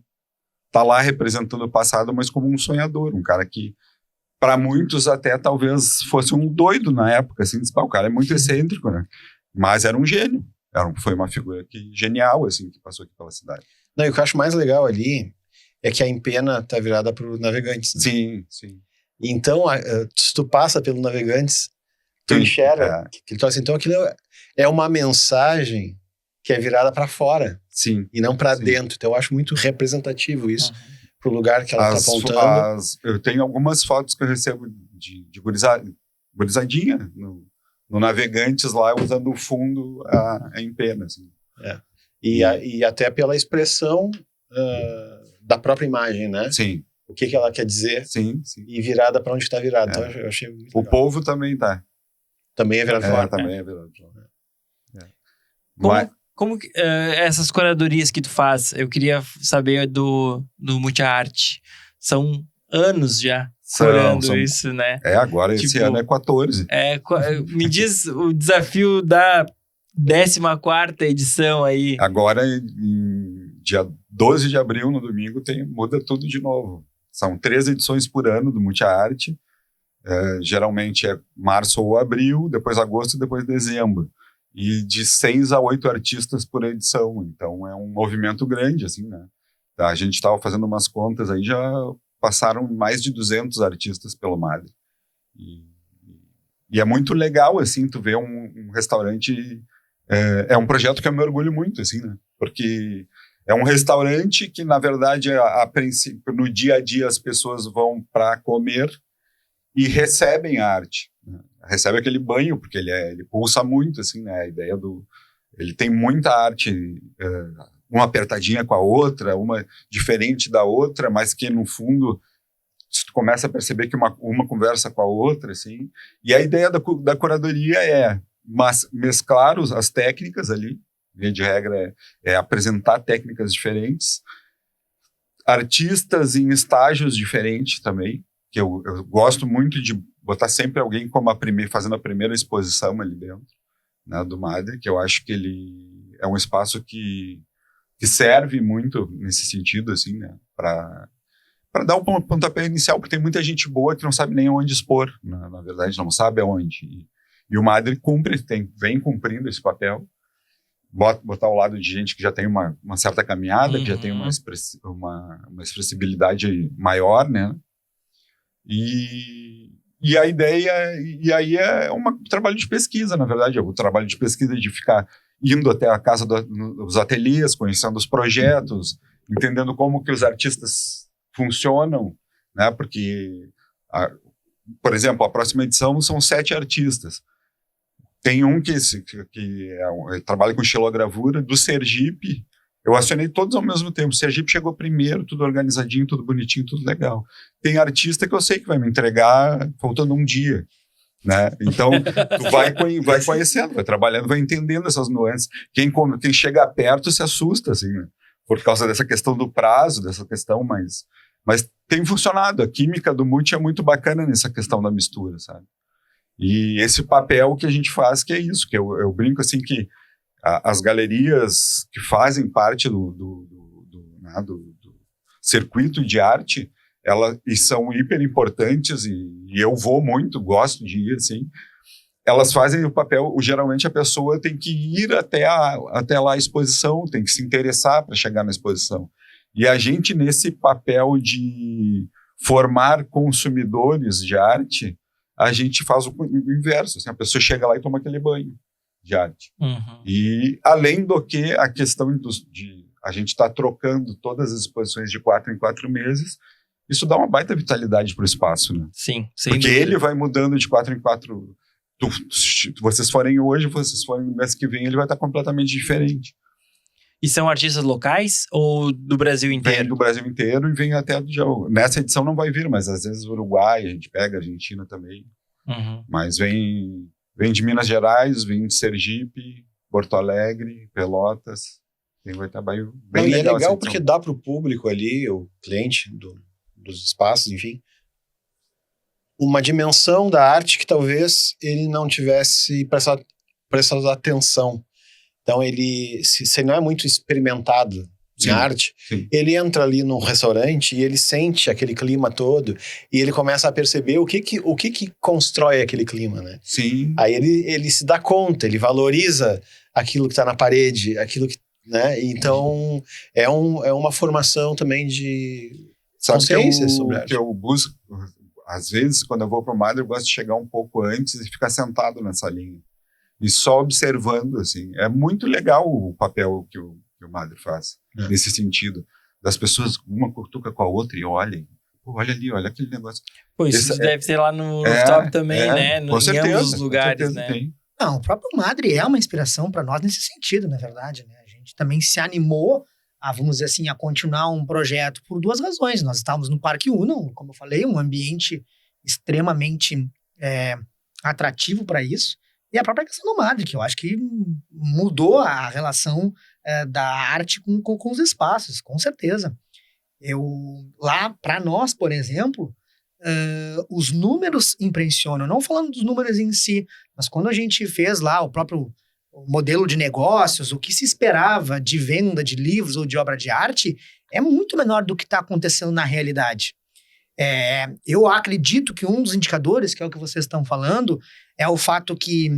está lá representando o passado, mas como um sonhador, um cara que, para muitos até talvez fosse um doido na época, assim, o cara é muito excêntrico, né, mas era um gênio, foi uma figura genial, assim, que passou aqui pela cidade. Não, e o que eu acho mais legal ali é que a empena tá virada para os Navegantes, né? Sim, sim. Então, se tu passa pelo Navegantes, tu enxerga que então aquilo é uma mensagem que é virada para fora, sim, e não para dentro. Então eu acho muito representativo isso pro lugar que ela tá apontando. Eu tenho algumas fotos que eu recebo de gurizadinha no Navegantes lá, usando o fundo a empena, assim. E até pela expressão da própria imagem, né? Sim. O que ela quer dizer. Sim, sim. E virada para onde está virada. Então eu achei muito legal. O povo também tá. Também é virado para fora. Também é virado para fora. Como essas curadorias que tu faz, eu queria saber do Multiarte. São anos já curando isso, né? Agora esse ano é 14. Me diz o desafio da 14ª edição aí. Agora, dia 12 de abril, no domingo, muda tudo de novo. São 3 edições por ano do Multiarte. Geralmente é março ou abril, depois agosto e depois dezembro. E de 6 a 8 artistas por edição. Então é um movimento grande, assim, né? A gente estava fazendo umas contas aí, já passaram mais de 200 artistas pelo Madre. E é muito legal, assim, tu ver um restaurante... É um projeto que eu me orgulho muito, assim, né? Porque é um restaurante que, na verdade, a princípio, no dia a dia, as pessoas vão para comer e recebem a arte, né? Recebe aquele banho, porque ele pulsa muito, assim, né? A ideia ele tem muita arte, uma apertadinha com a outra, uma diferente da outra, mas que, no fundo, tu começa a perceber que uma conversa com a outra, assim. E a ideia da curadoria é mesclar as técnicas ali, via de regra é apresentar técnicas diferentes, artistas em estágios diferentes também, que eu gosto muito de botar sempre alguém como fazendo a primeira exposição ali dentro, né, do Madre, que eu acho que ele é um espaço que serve muito nesse sentido, assim, né, para dar um pontapé inicial, porque tem muita gente boa que não sabe nem onde expor, na verdade, não sabe aonde. E o Madre vem cumprindo esse papel, botar ao lado de gente que já tem uma certa caminhada, que já tem uma expressibilidade maior, né? E E a ideia, e aí é um trabalho de pesquisa, na verdade, é o trabalho de pesquisa de ficar indo até a casa dos ateliês, conhecendo os projetos, entendendo como que os artistas funcionam, né? Porque, por exemplo, a próxima edição são 7 artistas. Tem um que trabalha com xilogravura, do Sergipe. Eu acionei todos ao mesmo tempo. O Sergipe chegou primeiro, tudo organizadinho, tudo bonitinho, tudo legal. Tem artista que eu sei que vai me entregar faltando um dia, né? Então, tu vai conhecendo, vai trabalhando, vai entendendo essas nuances. Quem chega perto se assusta, assim, né? Por causa dessa questão do prazo, dessa questão, mas tem funcionado. A química do Multi é muito bacana nessa questão da mistura, sabe? E esse papel que a gente faz, que é isso, que eu brinco assim que as galerias que fazem parte do circuito de arte, elas são hiper importantes e eu vou muito, gosto de ir, assim, elas fazem o papel, geralmente a pessoa tem que ir até lá a exposição, tem que se interessar para chegar na exposição. E a gente, nesse papel de formar consumidores de arte, a gente faz o inverso, assim, a pessoa chega lá e toma aquele banho de arte. Uhum. E, além do que, a questão de a gente estar trocando todas as exposições de 4 em 4 meses, isso dá uma baita vitalidade para o espaço, né? Sim, sem Porque dúvida. ele vai mudando de 4 em 4. Vocês forem hoje, vocês forem no mês que vem, ele vai estar completamente diferente. E são artistas locais ou do Brasil Vem inteiro? do Brasil inteiro e vem até nessa edição não vai vir, mas às vezes Uruguai, a gente pega, Argentina também. Uhum. Mas vem de Minas Gerais, vem de Sergipe, Porto Alegre, Pelotas. Vai estar bem Não, e é legal legal porque dá para o público ali, o cliente dos espaços, enfim, uma dimensão da arte que talvez ele não tivesse prestado atenção. Então, se não é muito experimentado em arte, sim. Ele entra ali no restaurante e ele sente aquele clima todo e ele começa a perceber o que constrói aquele clima, né? Sim. Aí ele se dá conta, ele valoriza aquilo que está na parede, aquilo que, né? Então, é uma formação também de consciência sobre a arte. Que eu busco, às vezes, quando eu vou para o Madre, eu gosto de chegar um pouco antes e ficar sentado nessa linha. E só observando, assim. É muito legal o papel que o Madre faz, nesse sentido. Das pessoas, uma cutuca com a outra e olhem. Pô, olha ali, olha aquele negócio. Pô, isso deve ter lá no rooftop também, né? Com certeza, em ambos os lugares, com certeza, né? Tem. Não, o próprio Madre é uma inspiração para nós nesse sentido, na verdade, né? A gente também se animou a, vamos dizer assim, a continuar um projeto por 2 razões. Nós estávamos no Parque Uno, como eu falei, um ambiente extremamente atrativo para isso. E a própria questão do Madre, que eu acho que mudou a relação da arte com os espaços, com certeza. Lá, para nós, por exemplo, os números impressionam, não falando dos números em si, mas quando a gente fez lá o próprio modelo de negócios, o que se esperava de venda de livros ou de obra de arte é muito menor do que está acontecendo na realidade. Eu acredito que um dos indicadores, que é o que vocês estão falando, é o fato que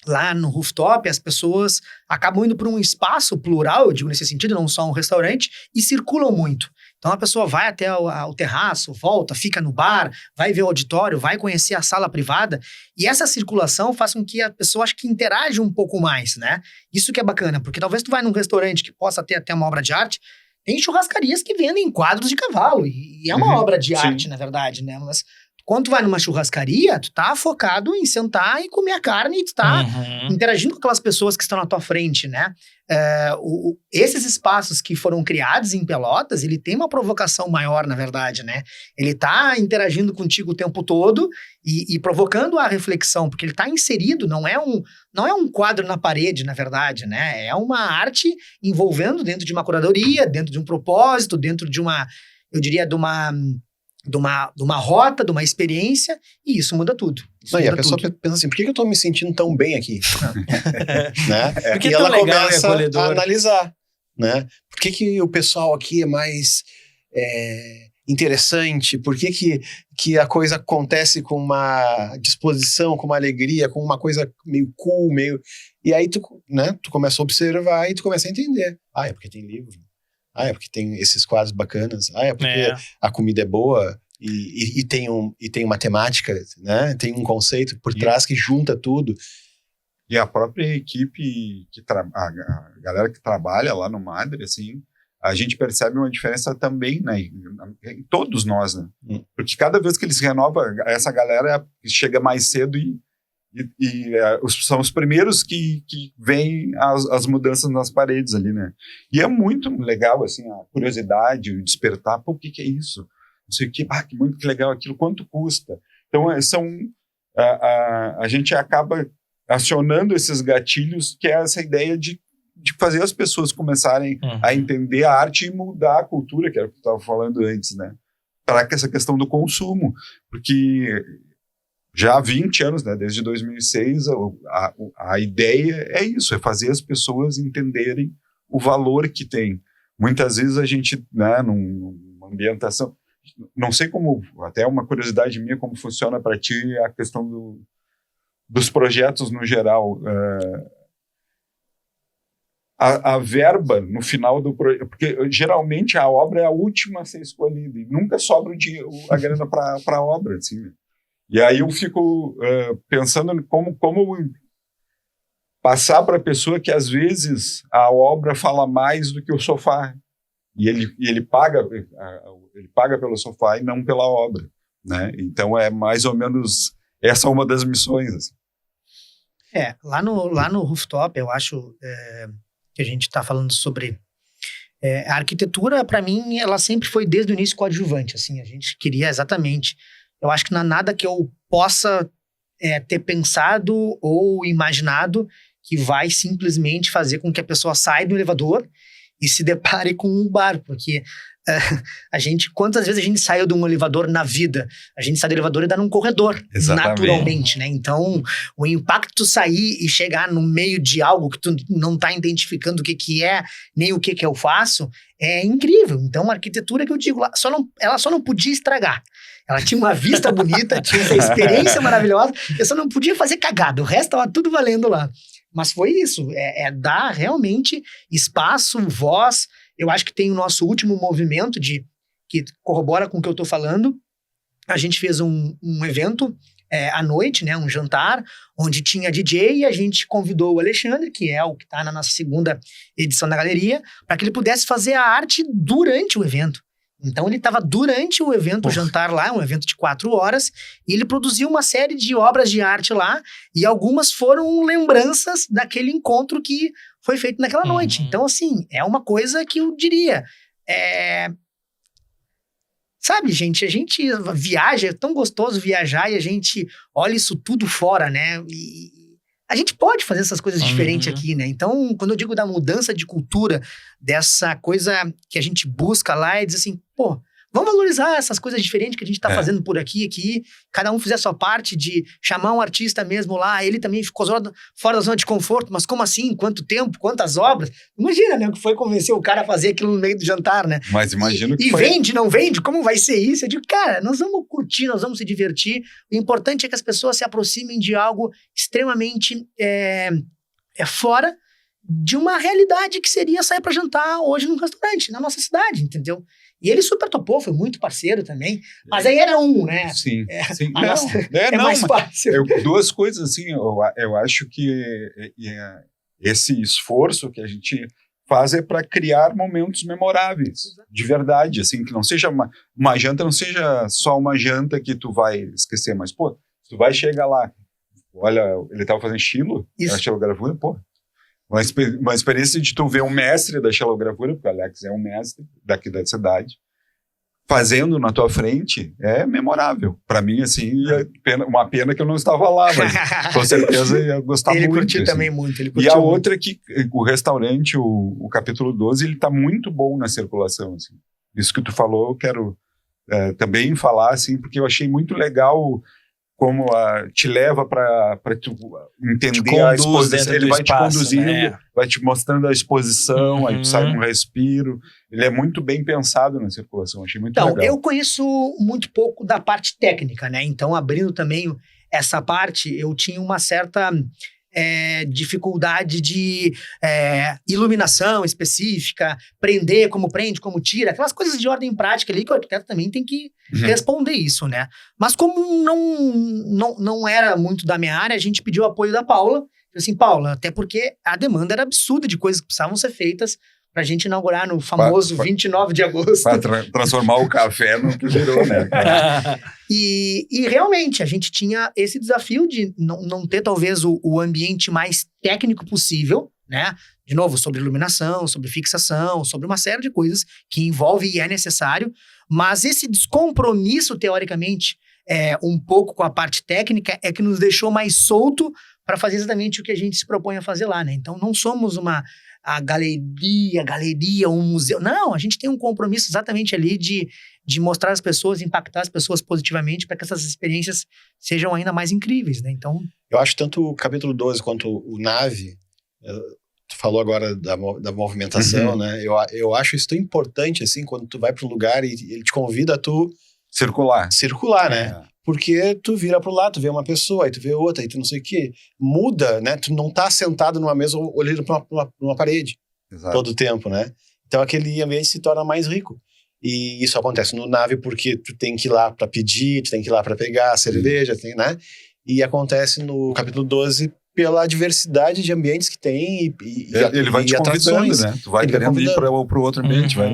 lá no rooftop as pessoas acabam indo para um espaço plural, eu digo nesse sentido, não só um restaurante, e circulam muito. Então a pessoa vai até o terraço, volta, fica no bar, vai ver o auditório, vai conhecer a sala privada, e essa circulação faz com que a pessoa acho que interaja um pouco mais, né? Isso que é bacana, porque talvez tu vai num restaurante que possa ter até uma obra de arte, tem churrascarias que vendem quadros de cavalo, e é uma obra de arte, na verdade, né? Mas quando tu vai numa churrascaria, tu tá focado em sentar e comer a carne, e tu tá interagindo com aquelas pessoas que estão na tua frente, né? Esses espaços que foram criados em Pelotas, ele tem uma provocação maior, na verdade, né? Ele tá interagindo contigo o tempo todo e provocando a reflexão, porque ele tá inserido, não é um quadro na parede, na verdade, né? É uma arte envolvendo dentro de uma curadoria, dentro de um propósito, dentro de uma, eu diria, de uma rota, de uma experiência, e isso muda tudo. E a pessoa pensa assim, por que eu tô me sentindo tão bem aqui? Né? Porque e é tão ela legal começa e acolhedor. a analisar, né? Por que o pessoal aqui é mais interessante? Por que a coisa acontece com uma disposição, com uma alegria, com uma coisa meio cool, meio... E aí tu começa a observar e tu começa a entender. É porque tem livro. É porque tem esses quadros bacanas. É porque a comida é boa. e tem uma temática, né? Tem um conceito por trás que junta tudo. E a própria equipe, a galera que trabalha lá no Madre, assim, a gente percebe uma diferença também, né, em todos nós, né? Porque cada vez que eles renovam, essa galera chega mais cedo e são os primeiros que veem as mudanças nas paredes ali, né? E é muito legal, assim, a curiosidade, o despertar, pô, o que é isso? Não sei o que, que legal aquilo, quanto custa? Então, a gente acaba acionando esses gatilhos, que é essa ideia de fazer as pessoas começarem a entender a arte e mudar a cultura, que era o que eu estava falando antes, né? Para essa questão do consumo, porque já há 20 anos, né, desde 2006, a ideia é isso, é fazer as pessoas entenderem o valor que tem. Muitas vezes a gente, né, numa ambientação, não sei como, até uma curiosidade minha, como funciona para ti a questão dos projetos no geral. A verba no final do projeto, porque geralmente a obra é a última a ser escolhida, e nunca sobra a grana para a obra, assim. E aí eu fico pensando em como passar para a pessoa que às vezes a obra fala mais do que o sofá, e ele paga pelo sofá e não pela obra, né? Então é mais ou menos essa uma das missões, assim. Lá no Rooftop, eu acho que a gente está falando sobre a arquitetura, para mim, ela sempre foi desde o início coadjuvante, assim, a gente queria exatamente, eu acho que não há nada que eu possa ter pensado ou imaginado que vai simplesmente fazer com que a pessoa saia do elevador e se depare com um bar, porque quantas vezes a gente saiu de um elevador na vida? A gente sai do elevador e dá num corredor, exatamente, naturalmente, né? Então, o impacto sair e chegar no meio de algo que tu não tá identificando o que é, nem o que eu faço, é incrível. Então, a arquitetura que eu digo, ela só não podia estragar. Ela tinha uma vista bonita, tinha essa experiência maravilhosa, eu só não podia fazer cagada, o resto tava tudo valendo lá. Mas foi isso, dar realmente espaço, voz. Eu acho que tem o nosso último movimento que corrobora com o que eu estou falando. A gente fez um evento à noite, né, um jantar, onde tinha DJ, e a gente convidou o Alexandre, que é o que está na nossa segunda edição da galeria, para que ele pudesse fazer a arte durante o evento. Então ele estava durante o evento, o jantar lá, um evento de 4 horas, e ele produziu uma série de obras de arte lá, e algumas foram lembranças daquele encontro que foi feito naquela noite. Então, assim, é uma coisa que eu diria, sabe, gente, a gente viaja, é tão gostoso viajar, e a gente olha isso tudo fora, né, e a gente pode fazer essas coisas diferentes aqui, né? Então, quando eu digo da mudança de cultura, dessa coisa que a gente busca lá, é dizer assim, pô, vamos valorizar essas coisas diferentes que a gente tá fazendo por aqui, cada um fizer a sua parte de chamar um artista mesmo lá, ele também ficou fora da zona de conforto, mas como assim? Quanto tempo? Quantas obras? Imagina, né, o que foi convencer o cara a fazer aquilo no meio do jantar, né? Mas imagino que foi... vende, não vende? Como vai ser isso? Eu digo, cara, nós vamos curtir, nós vamos se divertir, o importante é que as pessoas se aproximem de algo extremamente fora de uma realidade que seria sair para jantar hoje num restaurante, na nossa cidade, entendeu? E ele super topou, foi muito parceiro também. Mas aí era né? Sim, sim. Não, mais fácil. Duas coisas, assim, eu acho que esse esforço que a gente faz é para criar momentos memoráveis, de verdade, assim, que não seja uma janta, não seja só uma janta que tu vai esquecer, mas, pô, tu vai chegar lá, olha, ele estava fazendo estilo, a xilogravura, pô, uma experiência de tu ver um mestre da xilogravura, porque o Alex é um mestre daqui da cidade, fazendo na tua frente, é memorável. Para mim, assim, uma pena que eu não estava lá, mas com certeza ia gostar muito. Ele curtiu assim. Também muito. E a outra é que o restaurante, o capítulo 12, ele tá muito bom na circulação. Assim. Isso que tu falou, eu quero também falar, assim, porque eu achei muito legal como te leva para tu entender a exposição. Ele vai espaço, te conduzindo, né? Vai te mostrando a exposição, aí tu sai num respiro. Ele é muito bem pensado na circulação, achei muito legal. Eu conheço muito pouco da parte técnica, né? Então, abrindo também essa parte, eu tinha uma certa dificuldade de iluminação específica, prender, como prende, como tira, aquelas coisas de ordem prática ali que o arquiteto também tem que responder isso, né? Mas como não era muito da minha área, a gente pediu o apoio da Paula. Assim, Paula, até porque a demanda era absurda de coisas que precisavam ser feitas pra gente inaugurar no famoso 29 de agosto. Para transformar o café no que virou, né? E realmente, a gente tinha esse desafio de não ter, talvez, o ambiente mais técnico possível, né? De novo, sobre iluminação, sobre fixação, sobre uma série de coisas que envolve e é necessário. Mas esse descompromisso, teoricamente, um pouco com a parte técnica, é que nos deixou mais solto para fazer exatamente o que a gente se propõe a fazer lá, né? Então, não somos a galeria, um museu. Não, a gente tem um compromisso exatamente ali de mostrar as pessoas, impactar as pessoas positivamente para que essas experiências sejam ainda mais incríveis, né? Então... Eu acho tanto o capítulo 12 quanto o Nave, tu falou agora da movimentação, né? Eu acho isso tão importante, assim, quando tu vai para um lugar e ele te convida a tu... Circular, né? Porque tu vira pro lado, tu vê uma pessoa, aí tu vê outra, aí tu não sei o quê. Muda, né? Tu não tá sentado numa mesa olhando pra uma parede. Exato. Todo o tempo, né? Então aquele ambiente se torna mais rico. E isso acontece no Nave porque tu tem que ir lá pra pedir, tu tem que ir lá pra pegar a cerveja, né? E acontece no capítulo 12 pela diversidade de ambientes que tem ele vai te convidando, né? Tu vai querendo ir pro outro ambiente, vai.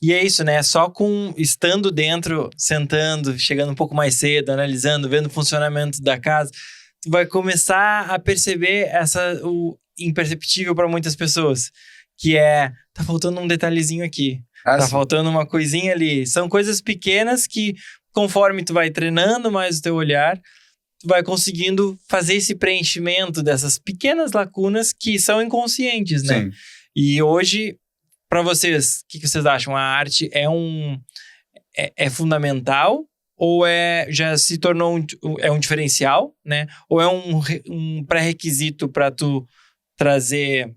E é isso, né? Só estando dentro, sentando, chegando um pouco mais cedo, analisando, vendo o funcionamento da casa, tu vai começar a perceber o imperceptível para muitas pessoas, que tá faltando um detalhezinho aqui, tá faltando uma coisinha ali. São coisas pequenas que, conforme tu vai treinando mais o teu olhar, tu vai conseguindo fazer esse preenchimento dessas pequenas lacunas que são inconscientes, né? Sim. E hoje... Para vocês, o que vocês acham? A arte é fundamental ou já se tornou um diferencial, né? Ou é um pré-requisito para tu trazer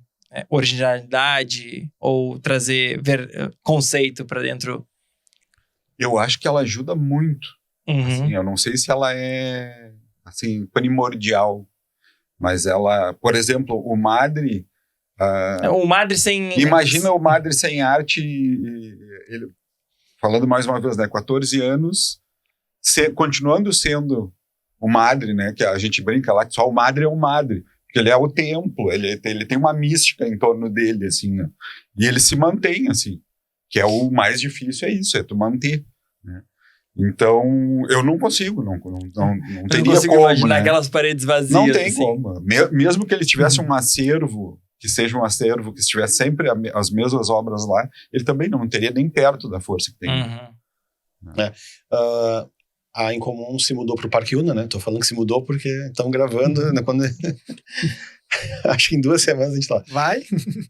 originalidade ou trazer conceito para dentro? Eu acho que ela ajuda muito. Assim, eu não sei se ela é assim, primordial, mas ela, por exemplo, o Madre... o Madre sem... Imagina o Madre sem arte, ele, falando mais uma vez, né, 14 anos, continuando sendo o Madre, né, que a gente brinca lá que só o Madre é o Madre, porque ele é o templo, ele tem uma mística em torno dele, assim, né, e ele se mantém, assim, que é o mais difícil, é isso, é tu manter, né. Então, eu não consigo, não teria não consigo como, imaginar, né, aquelas paredes vazias. Não tem assim. como, mesmo que ele tivesse um acervo, que seja um acervo, que estivesse sempre as mesmas obras lá, ele também não teria nem perto da força que tem. A Incomum se mudou pro Parque Una, né? Tô falando que se mudou porque estão gravando, né? Quando... Acho que em 2 semanas a gente tá lá. Vai.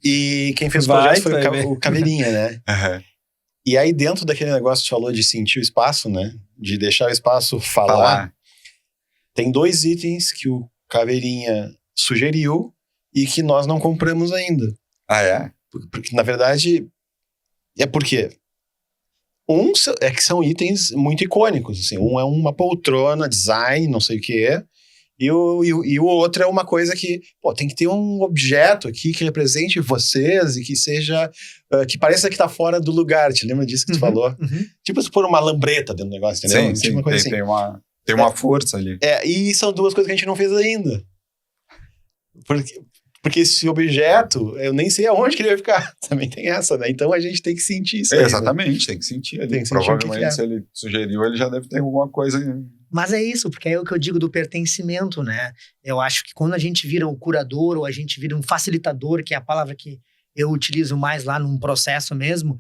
E quem fez o projeto foi o Caveirinha, né? E aí dentro daquele negócio que tu falou de sentir o espaço, né? De deixar o espaço falar. Tem 2 itens que o Caveirinha sugeriu e que nós não compramos ainda. Porque, na verdade, por quê? É que são itens muito icônicos, assim. Um é uma poltrona, design, não sei o que é, e o outro é uma coisa que, tem que ter um objeto aqui que represente vocês e que seja, que pareça que tá fora do lugar. Te lembra disso que tu falou? Tipo, se pôr uma lambreta dentro do negócio, entendeu? Sim, uma coisa assim. Tem uma força ali. E são 2 coisas que a gente não fez ainda. Porque esse objeto, eu nem sei aonde que ele vai ficar. Também tem essa, né? Então a gente tem que sentir isso. Exatamente, tem que sentir ali. Tem que provavelmente, se ele sugeriu, ele já deve ter alguma coisa. Mas é isso, porque é o que eu digo do pertencimento, né? Eu acho que quando a gente vira um curador ou a gente vira um facilitador, que é a palavra que eu utilizo mais lá num processo mesmo,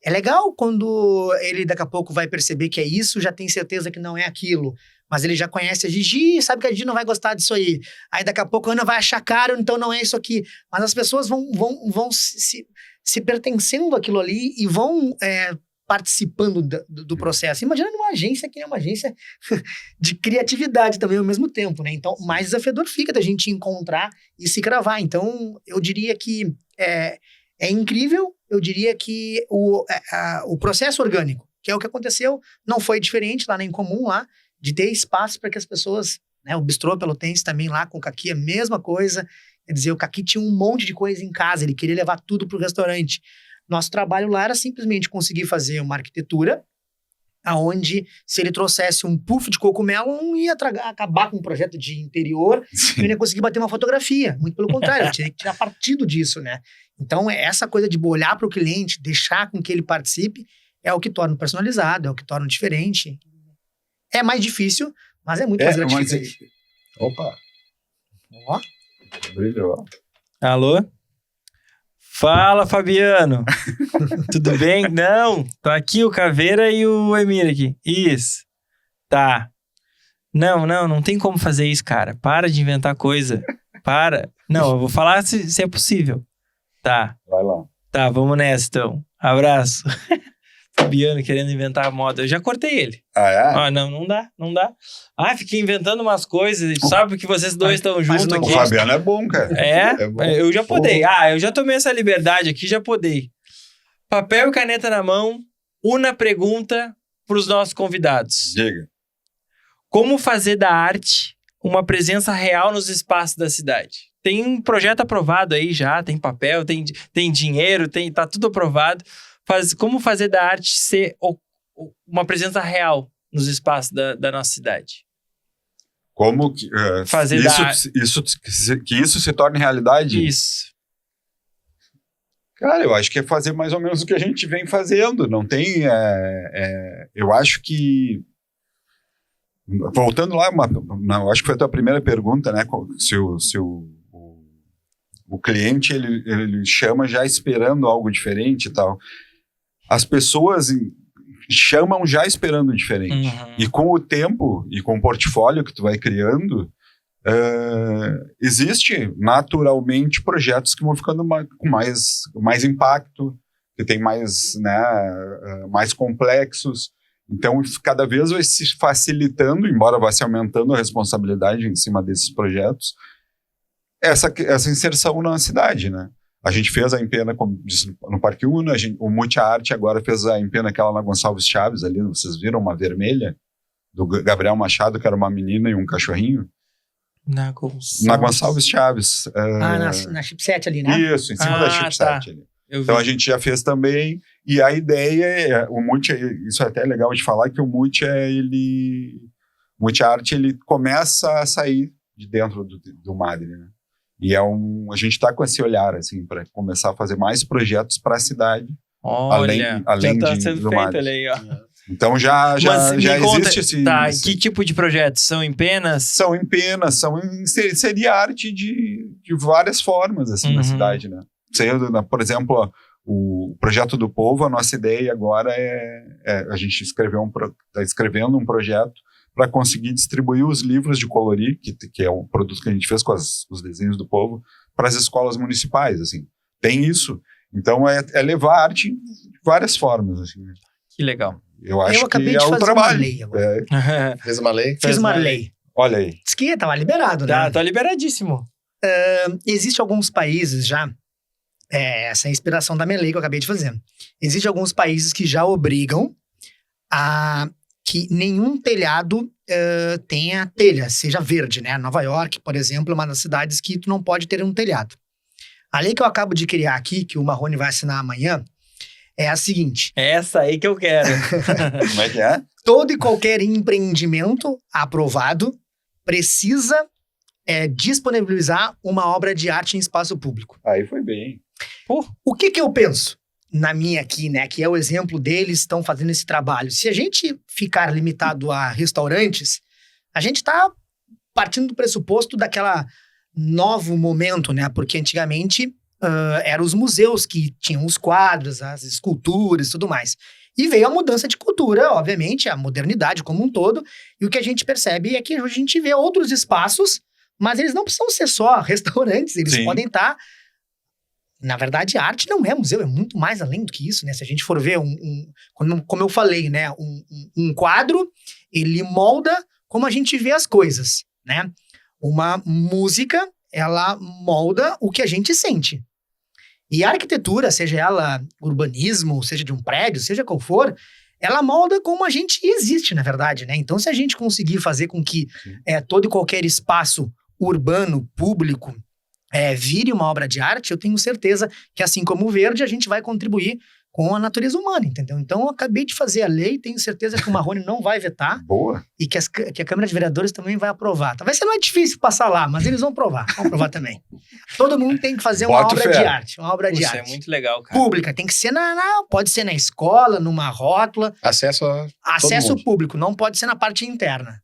é legal quando ele daqui a pouco vai perceber que é isso, já tem certeza que não é aquilo. Mas ele já conhece a Gigi, sabe que a Gigi não vai gostar disso aí. Aí daqui a pouco a Ana vai achar caro, então não é isso aqui. Mas as pessoas vão se pertencendo àquilo ali e vão participando do processo. Imagina numa agência que é uma agência de criatividade também ao mesmo tempo, né? Então, mais desafiador fica da gente encontrar e se cravar. Então, eu diria que é incrível, eu diria que o processo orgânico, que é o que aconteceu, não foi diferente lá na Incomum, lá, de ter espaço para que as pessoas né? O Bistrô Pelotense também lá com o Caqui, a mesma coisa. Quer dizer, o Caqui tinha um monte de coisa em casa, ele queria levar tudo pro restaurante. Nosso trabalho lá era simplesmente conseguir fazer uma arquitetura aonde, se ele trouxesse um puff de cogumelo, não ia acabar com um projeto de interior, eu não ia conseguir bater uma fotografia. Muito pelo contrário, eu tinha que tirar partido disso, né? Então, essa coisa de olhar para o cliente, deixar com que ele participe, é o que torna personalizado, é o que torna diferente. É mais difícil, mas é muito mais gratificante. Opa! Ó. Brilhou. Alô? Fala, Fabiano. Tudo bem? Não, tá aqui o Caveira e o Emir aqui. Isso. Tá. Não tem como fazer isso, cara. Para de inventar coisa. Para. Não, eu vou falar se é possível. Tá. Vai lá. Tá, vamos nessa então. Abraço. Fabiano querendo inventar a moda. Eu já cortei ele. Ah, é? Ah, não dá. Ah, fiquei inventando umas coisas. Sabe que vocês dois estão juntos O aqui. Fabiano é bom, cara. É bom. eu já podei. Eu já tomei essa liberdade aqui, já podei. Papel e caneta na mão, uma pergunta para os nossos convidados. Diga. Como fazer da arte uma presença real nos espaços da cidade? Tem um projeto aprovado aí já, tem papel, tem dinheiro, tá tudo aprovado. Como fazer da arte ser uma presença real nos espaços da nossa cidade? Como que fazer que isso se torne realidade? Isso. Cara, eu acho que é fazer mais ou menos o que a gente vem fazendo. Não tem... eu acho que... Voltando lá, eu acho que foi a tua primeira pergunta, né? Se o cliente, ele chama já esperando algo diferente e tal. As pessoas chamam já esperando diferente. Uhum. E com o tempo e com o portfólio que tu vai criando, existe naturalmente projetos que vão ficando com mais impacto, que tem mais, né, mais complexos. Então, cada vez vai se facilitando, embora vá se aumentando a responsabilidade em cima desses projetos, essa inserção na cidade, né? A gente fez a empena, como disse, no Parque Una, o Multiarte agora fez a empena aquela na Gonçalves Chaves ali, vocês viram, uma vermelha, do Gabriel Machado, que era uma menina e um cachorrinho. Na Gonçalves Chaves. Na Chipset ali, né? Isso, em cima da Chipset tá. ali. Então a gente já fez também, e a ideia o Multi, isso é até legal de falar, que o Multi Multiarte, ele começa a sair de dentro do Madre, né? E a gente está com esse olhar, assim, para começar a fazer mais projetos para a cidade, Olha, além já tá sendo do feito Madre. ali, ó. Então já existe esse... Tá, que tipo de projetos? São em penas? São em penas, seria arte de várias formas, assim, na cidade, né? Por exemplo, o Projeto do Povo, a nossa ideia agora a gente está escrevendo um projeto para conseguir distribuir os livros de colorir, que é um produto que a gente fez com os desenhos do povo, para as escolas municipais, assim. Tem isso. Então, é levar a arte de várias formas, assim. Que legal. Eu acho acabei que de é o fazer trabalho. uma lei agora. Fez uma lei? Fiz uma lei. Olha aí. Diz que tava liberado, né? Tá liberadíssimo. Existem alguns países já, essa é a inspiração da minha lei que eu acabei de fazer. Existem alguns países que já obrigam a que nenhum telhado tenha telha, seja verde, né? Nova York, por exemplo, é uma das cidades que tu não pode ter um telhado. A lei que eu acabo de criar aqui, que o Marrone vai assinar amanhã, é a seguinte. É essa aí que eu quero. Como é que é? Todo e qualquer empreendimento aprovado precisa disponibilizar uma obra de arte em espaço público. Aí foi bem. O que eu penso? Na minha aqui, né, que é o exemplo deles, estão fazendo esse trabalho. Se a gente ficar limitado a restaurantes, a gente está partindo do pressuposto daquela novo momento, né, porque antigamente eram os museus que tinham os quadros, as esculturas e tudo mais. E veio a mudança de cultura, obviamente, a modernidade como um todo, e o que a gente percebe é que hoje a gente vê outros espaços, mas eles não precisam ser só restaurantes, eles Sim. podem estar... Na verdade, a arte não é museu, é muito mais além do que isso, né? Se a gente for ver como eu falei, né? Um quadro, ele molda como a gente vê as coisas, né? Uma música, ela molda o que a gente sente. E a arquitetura, seja ela urbanismo, seja de um prédio, seja qual for, ela molda como a gente existe, na verdade, né? Então, se a gente conseguir fazer com que todo e qualquer espaço urbano, público, vire uma obra de arte, eu tenho certeza que, assim como o verde, a gente vai contribuir com a natureza humana, entendeu? Então, eu acabei de fazer a lei, tenho certeza que o Marrone não vai vetar. Boa. E que a Câmara de Vereadores também vai aprovar. Talvez não é difícil passar lá, mas eles vão aprovar também. Todo mundo tem que fazer uma obra de arte. Uma obra de arte. Isso é muito legal, cara. Pública, tem que ser pode ser na escola, numa rótula. Acesso a Acesso todo mundo. público, não pode ser na parte interna.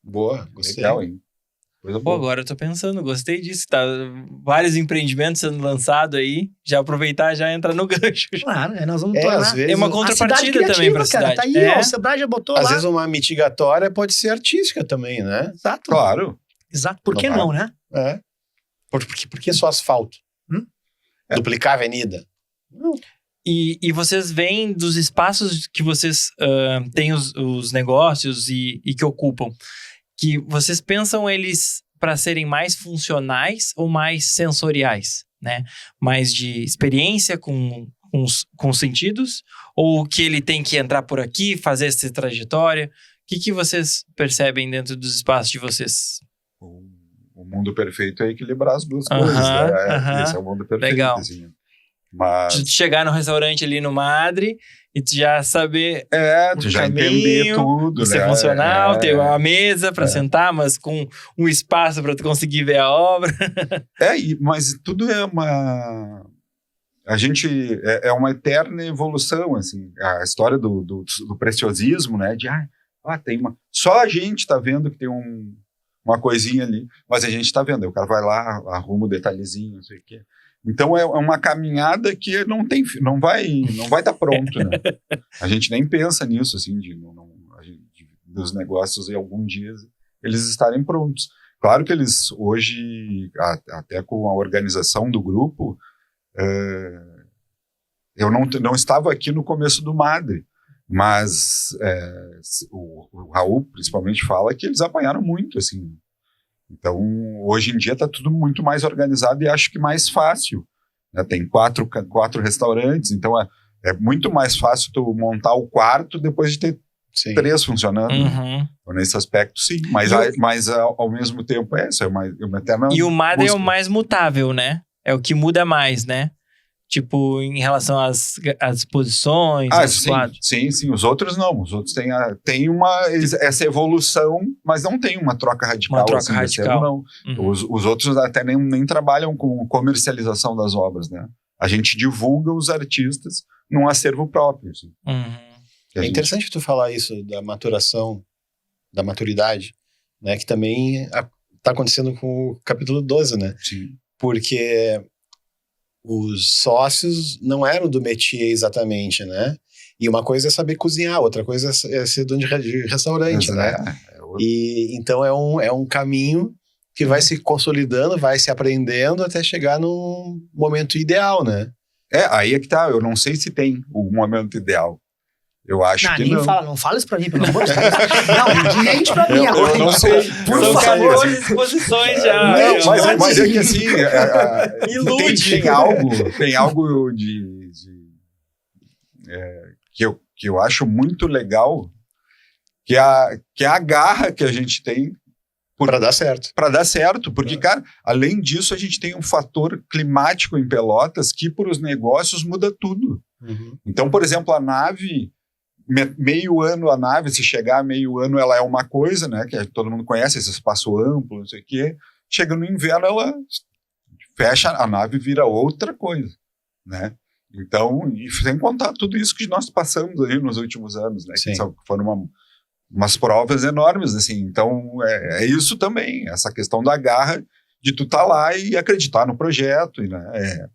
Boa, gostei. Legal, hein? Coisa Pô, boa. agora eu tô pensando, gostei disso. Tá vários empreendimentos sendo lançados aí. Já aproveitar, já entrar no gancho. Claro, nós vamos Às tornar... vezes, É uma A cidade contrapartida criativa, também pra cara, cidade. tá aí, ó, o Sebrae já botou às lá. vezes uma mitigatória pode ser artística também, né? Exato. Claro. Exato. Por que Não não, né? Por que só asfalto? Duplicar a avenida? Não. E vocês veem dos espaços que vocês têm os negócios e que ocupam, que vocês pensam eles para serem mais funcionais ou mais sensoriais, né? Mais de experiência com os sentidos, ou que ele tem que entrar por aqui, fazer essa trajetória? O que vocês percebem dentro dos espaços de vocês? O mundo perfeito é equilibrar as duas coisas. Né? Esse é o mundo perfeito. Legal. Assim. Mas... Tu chegar no restaurante ali no Madre e tu já saber tu o já caminho, entender tudo, ser né? funcional, ter uma mesa para sentar, mas com um espaço para tu conseguir ver a obra. Mas tudo é uma... A gente... É uma eterna evolução, assim. A história do preciosismo, né? De, tem uma... Só a gente tá vendo que tem uma coisinha ali, mas a gente tá vendo. Aí o cara vai lá, arruma o detalhezinho, não sei o quê. Então é uma caminhada que não vai estar pronto, né? A gente nem pensa nisso, assim, dos negócios em algum dia eles estarem prontos. Claro que eles hoje, até com a organização do grupo, eu não estava aqui no começo do Madre, mas o Raul principalmente fala que eles apanharam muito, assim. Então, hoje em dia está tudo muito mais organizado e acho que mais fácil, né? Tem quatro restaurantes, então é muito mais fácil tu montar o quarto depois de ter 3 funcionando. Uhum. Então, nesse aspecto, sim. Mas ao mesmo tempo, isso é uma eterna E o Madre busca. é o mais mutável, né? É o que muda mais, né? Tipo, em relação às posições, aos quadros. Sim. Os outros não. Os outros têm essa evolução, mas não tem uma troca radical. Uma troca radical. Não. Uhum. Os outros até nem trabalham com comercialização das obras, né? A gente divulga os artistas num acervo próprio. Assim. Uhum. É interessante tu falar isso da maturação, da maturidade, né? Que também está acontecendo com o capítulo 12, né? Sim. Porque os sócios não eram do métier exatamente, né? E uma coisa é saber cozinhar, outra coisa é ser dono de restaurante, né? E então é um caminho que vai se consolidando, vai se aprendendo até chegar num momento ideal, né? Aí é que tá. Eu não sei se tem o momento ideal. Eu acho que não. Não fala isso pra mim, pelo amor de Deus. Não, mente pra mim agora. Eu não sei. Por São favor. 14 exposições já. Não, mas é que assim, Ilude. tem algo que eu acho muito legal, que é a garra que a gente tem Para dar certo. Para dar certo, porque, cara, além disso, a gente tem um fator climático em Pelotas que, para os negócios, muda tudo. Uhum. Então, por exemplo, a nave, meio ano a nave, se chegar a meio ano, ela é uma coisa, né, que todo mundo conhece, esse espaço amplo, não sei o quê. Chega no inverno, ela fecha, a nave vira outra coisa, né? Então, e sem contar tudo isso que nós passamos aí nos últimos anos, né? Que foram umas provas enormes, assim. Então, é isso também, essa questão da garra de tu estar lá e acreditar no projeto, né?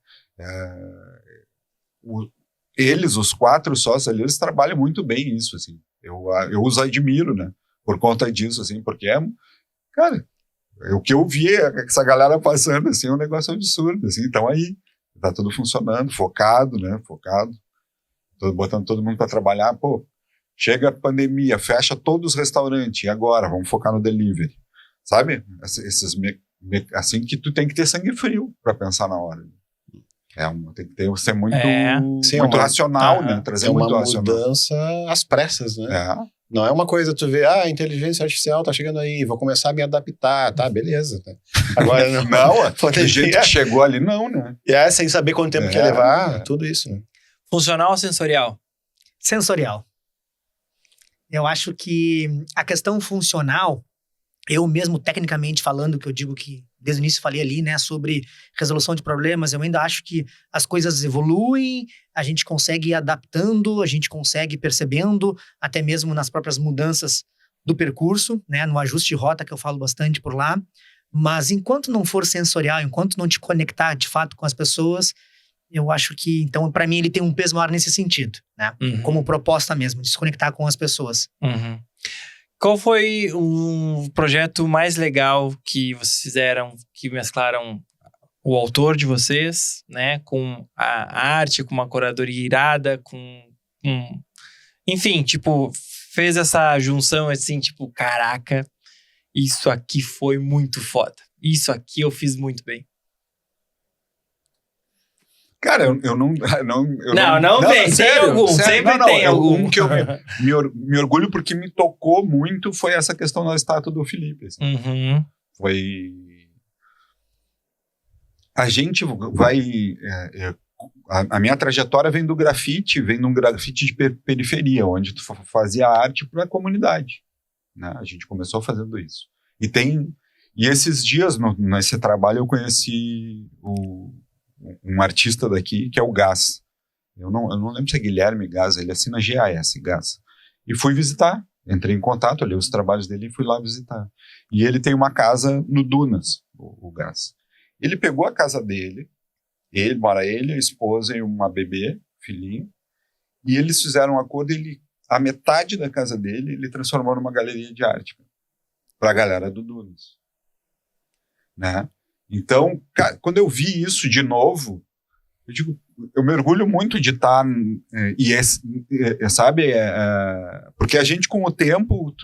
Os 4 sócios ali, eles trabalham muito bem isso, assim. Eu os admiro, né? Por conta disso, assim, porque cara, o que eu vi essa galera passando, assim, é um negócio absurdo, assim. Então aí, tá tudo funcionando, focado, né? Botando todo mundo para trabalhar, pô. Chega a pandemia, fecha todos os restaurantes, e agora? Vamos focar no delivery. Sabe? Assim que tu tem que ter sangue frio para pensar na hora. Tem que ser muito, Sim, muito uma- racional, né? É Trazer muito uma racional. mudança às pressas, né? É. Não é uma coisa tu ver, a inteligência artificial tá chegando aí, vou começar a me adaptar, tá, beleza. Né? Agora não. Não, Poderia- do jeito que chegou ali, não, né? Sem saber quanto tempo que ia É, levar, é. tudo isso, né? Funcional ou sensorial? Sensorial. Eu acho que a questão funcional, eu mesmo tecnicamente falando, que eu digo que desde o início falei ali, né, sobre resolução de problemas, eu ainda acho que as coisas evoluem, a gente consegue ir adaptando, a gente consegue ir percebendo, até mesmo nas próprias mudanças do percurso, né, no ajuste de rota que eu falo bastante por lá, mas enquanto não for sensorial, enquanto não te conectar de fato com as pessoas, eu acho que, então, para mim, ele tem um peso maior nesse sentido, né, como proposta mesmo, de se conectar com as pessoas. Uhum. Qual foi um projeto mais legal que vocês fizeram, que mesclaram o autor de vocês, né, com a arte, com uma curadoria irada, enfim, tipo, fez essa junção assim, tipo, caraca, isso aqui foi muito foda. Isso aqui eu fiz muito bem. Cara, eu não Tem sério, algum, sério, sempre tem algum. Um que eu me orgulho porque me tocou muito foi essa questão da estátua do Felipe. Assim. Uhum. Foi... A gente vai... A minha trajetória vem do grafite, vem de um grafite de periferia, onde tu fazia arte para a comunidade. Né? A gente começou fazendo isso. E esses dias, nesse trabalho, eu conheci um artista daqui, que é o Gás. Eu não lembro se é Guilherme Gás, ele assina GAS, Gás. E fui visitar, entrei em contato, olhei os trabalhos dele e fui lá visitar. E ele tem uma casa no Dunas, o Gás. Ele pegou a casa dele, a esposa e uma bebê, filhinho, e eles fizeram um acordo, a metade da casa dele, ele transformou numa galeria de arte para a galera do Dunas. Né? Então, cara, quando eu vi isso de novo, eu me orgulho muito de estar, sabe, porque a gente com o tempo,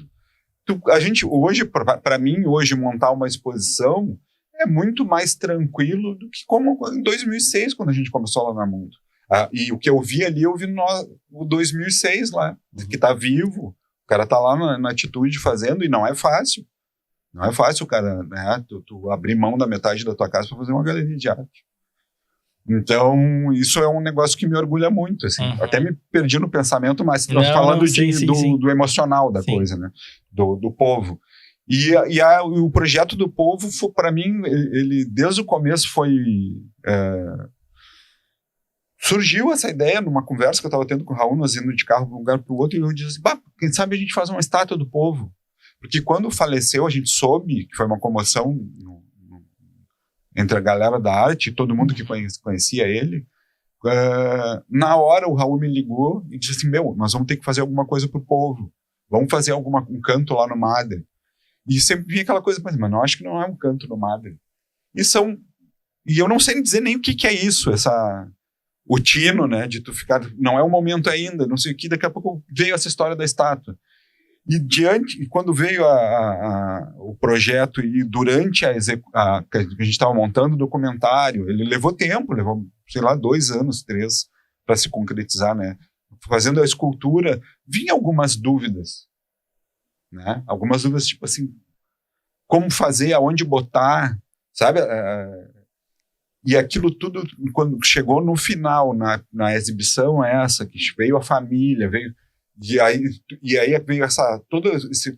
a gente hoje, para mim, hoje montar uma exposição é muito mais tranquilo do que como em 2006, quando a gente começou lá na Mundo. E o que eu vi ali, eu vi o 2006 lá, que tá vivo, o cara tá lá na atitude fazendo, e não é fácil. Não é fácil, cara, né? Tu abrir mão da metade da tua casa para fazer uma galeria de arte. Então, isso é um negócio que me orgulha muito, assim. Uhum. Até me perdi no pensamento, mas falando do emocional da coisa, né? Do povo. E o projeto do povo, para mim, ele desde o começo foi... surgiu essa ideia numa conversa que eu estava tendo com o Raul, nós indo de carro de um lugar para o outro, e eu disse, quem sabe a gente faz uma estátua do povo. Porque quando faleceu, a gente soube que foi uma comoção entre a galera da arte, todo mundo que conhecia ele. Na hora, o Raul me ligou e disse assim, nós vamos ter que fazer alguma coisa pro povo. Vamos fazer um canto lá no Madre. E sempre vinha aquela coisa, mas não, acho que não é um canto no Madre. E eu não sei dizer nem o que é isso, o tino, né, de tu ficar, não é o momento ainda, não sei o que, daqui a pouco veio essa história da estátua. E quando veio o projeto e durante que a gente estava montando o documentário, ele levou tempo, sei lá, 2 anos, 3, para se concretizar, né? Fazendo a escultura, vinha algumas dúvidas, né? Algumas dúvidas, tipo assim, como fazer, aonde botar, sabe? E aquilo tudo, quando chegou no final, na exibição essa, que veio a família, E aí veio todo esse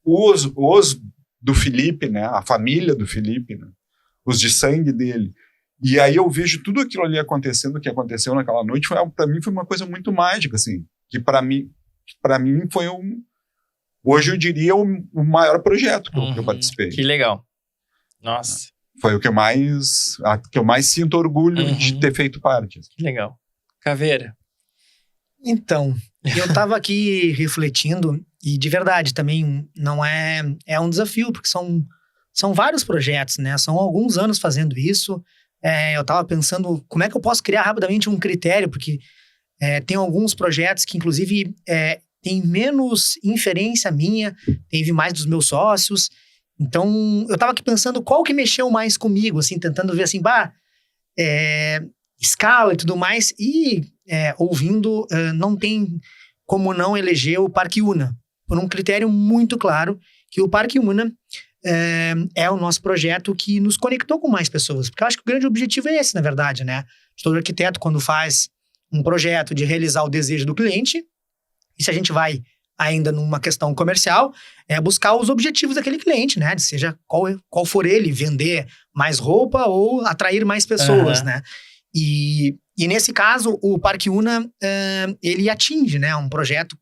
os do Felipe, né? A família do Felipe, né? Os de sangue dele. E aí eu vejo tudo aquilo ali acontecendo, o que aconteceu naquela noite, para mim foi uma coisa muito mágica, assim, que para mim foi hoje eu diria o maior projeto que eu participei. Que legal. Nossa. Foi o que eu mais sinto orgulho de ter feito parte. Que legal. Caveira. Então, eu estava aqui refletindo e de verdade também não é um desafio, porque são vários projetos, né? São alguns anos fazendo isso. Eu estava pensando como é que eu posso criar rapidamente um critério, porque tem alguns projetos que inclusive tem menos inferência minha, teve mais dos meus sócios. Então, eu estava aqui pensando qual que mexeu mais comigo, assim, tentando ver assim, escala e tudo mais, e ouvindo, não tem como não eleger o Parque Una, por um critério muito claro, que o Parque Una é o nosso projeto que nos conectou com mais pessoas, porque eu acho que o grande objetivo é esse, na verdade, né? Todo arquiteto, quando faz um projeto de realizar o desejo do cliente, e se a gente vai ainda numa questão comercial, é buscar os objetivos daquele cliente, né? Seja qual for ele, vender mais roupa ou atrair mais pessoas, né? E nesse caso, o Parque Una, ele atinge, né? Um projeto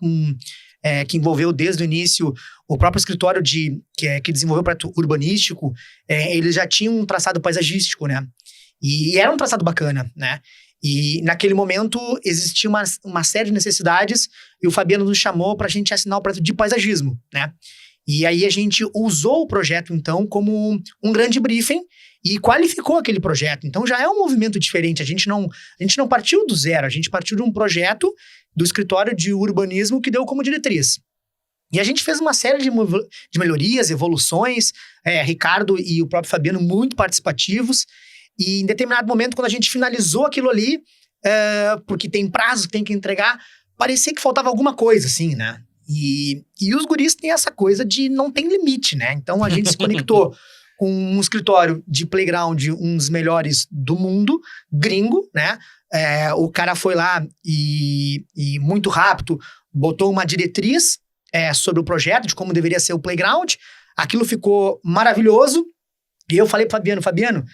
que envolveu desde o início o próprio escritório que desenvolveu o projeto urbanístico, eles já tinham um traçado paisagístico, né? E era um traçado bacana, né? E naquele momento existia uma série de necessidades e o Fabiano nos chamou para a gente assinar o projeto de paisagismo, né? E aí a gente usou o projeto, então, como um grande briefing e qualificou aquele projeto. Então já é um movimento diferente, a gente não partiu do zero, a gente partiu de um projeto do escritório de urbanismo que deu como diretriz. E a gente fez uma série de melhorias, evoluções, Ricardo e o próprio Fabiano muito participativos, e em determinado momento, quando a gente finalizou aquilo ali, porque tem prazo, tem que entregar, parecia que faltava alguma coisa, assim, né? E os guris têm essa coisa de não tem limite, né? Então a gente se conectou com um escritório de playground, um dos melhores do mundo, gringo, né? O cara foi lá e muito rápido botou uma diretriz sobre o projeto, de como deveria ser o playground. Aquilo ficou maravilhoso. E eu falei pro Fabiano,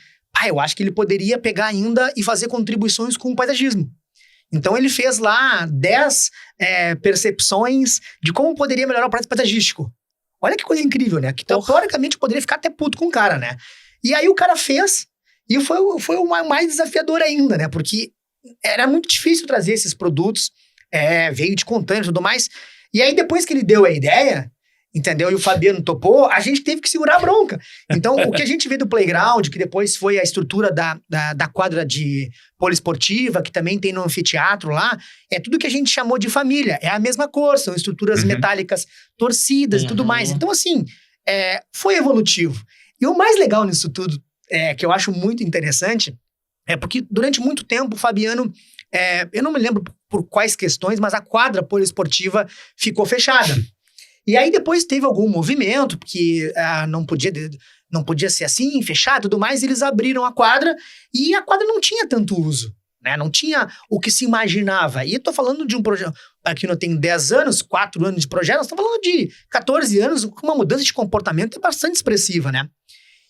eu acho que ele poderia pegar ainda e fazer contribuições com o paisagismo. Então ele fez lá 10 percepções de como poderia melhorar o projeto paisagístico. Olha que coisa incrível, né? Que teoricamente poderia ficar até puto com o cara, né? E aí o cara fez, e foi o mais desafiador ainda, né? Porque era muito difícil trazer esses produtos, veio de contêiner e tudo mais. E aí depois que ele deu a ideia, entendeu? E o Fabiano topou, a gente teve que segurar a bronca. Então, o que a gente vê do playground, que depois foi a estrutura da quadra de poliesportiva, que também tem no anfiteatro lá, é tudo que a gente chamou de família. É a mesma cor, são estruturas metálicas torcidas e tudo mais. Então, assim, foi evolutivo. E o mais legal nisso tudo, que eu acho muito interessante, é porque durante muito tempo o Fabiano, eu não me lembro por quais questões, mas a quadra poliesportiva ficou fechada. E aí depois teve algum movimento, porque não podia ser assim, fechado e tudo mais, eles abriram a quadra e a quadra não tinha tanto uso, né? Não tinha o que se imaginava. E eu tô falando de um projeto, aqui não tem 10 anos, 4 anos de projeto, nós estamos falando de 14 anos, com uma mudança de comportamento bastante expressiva, né?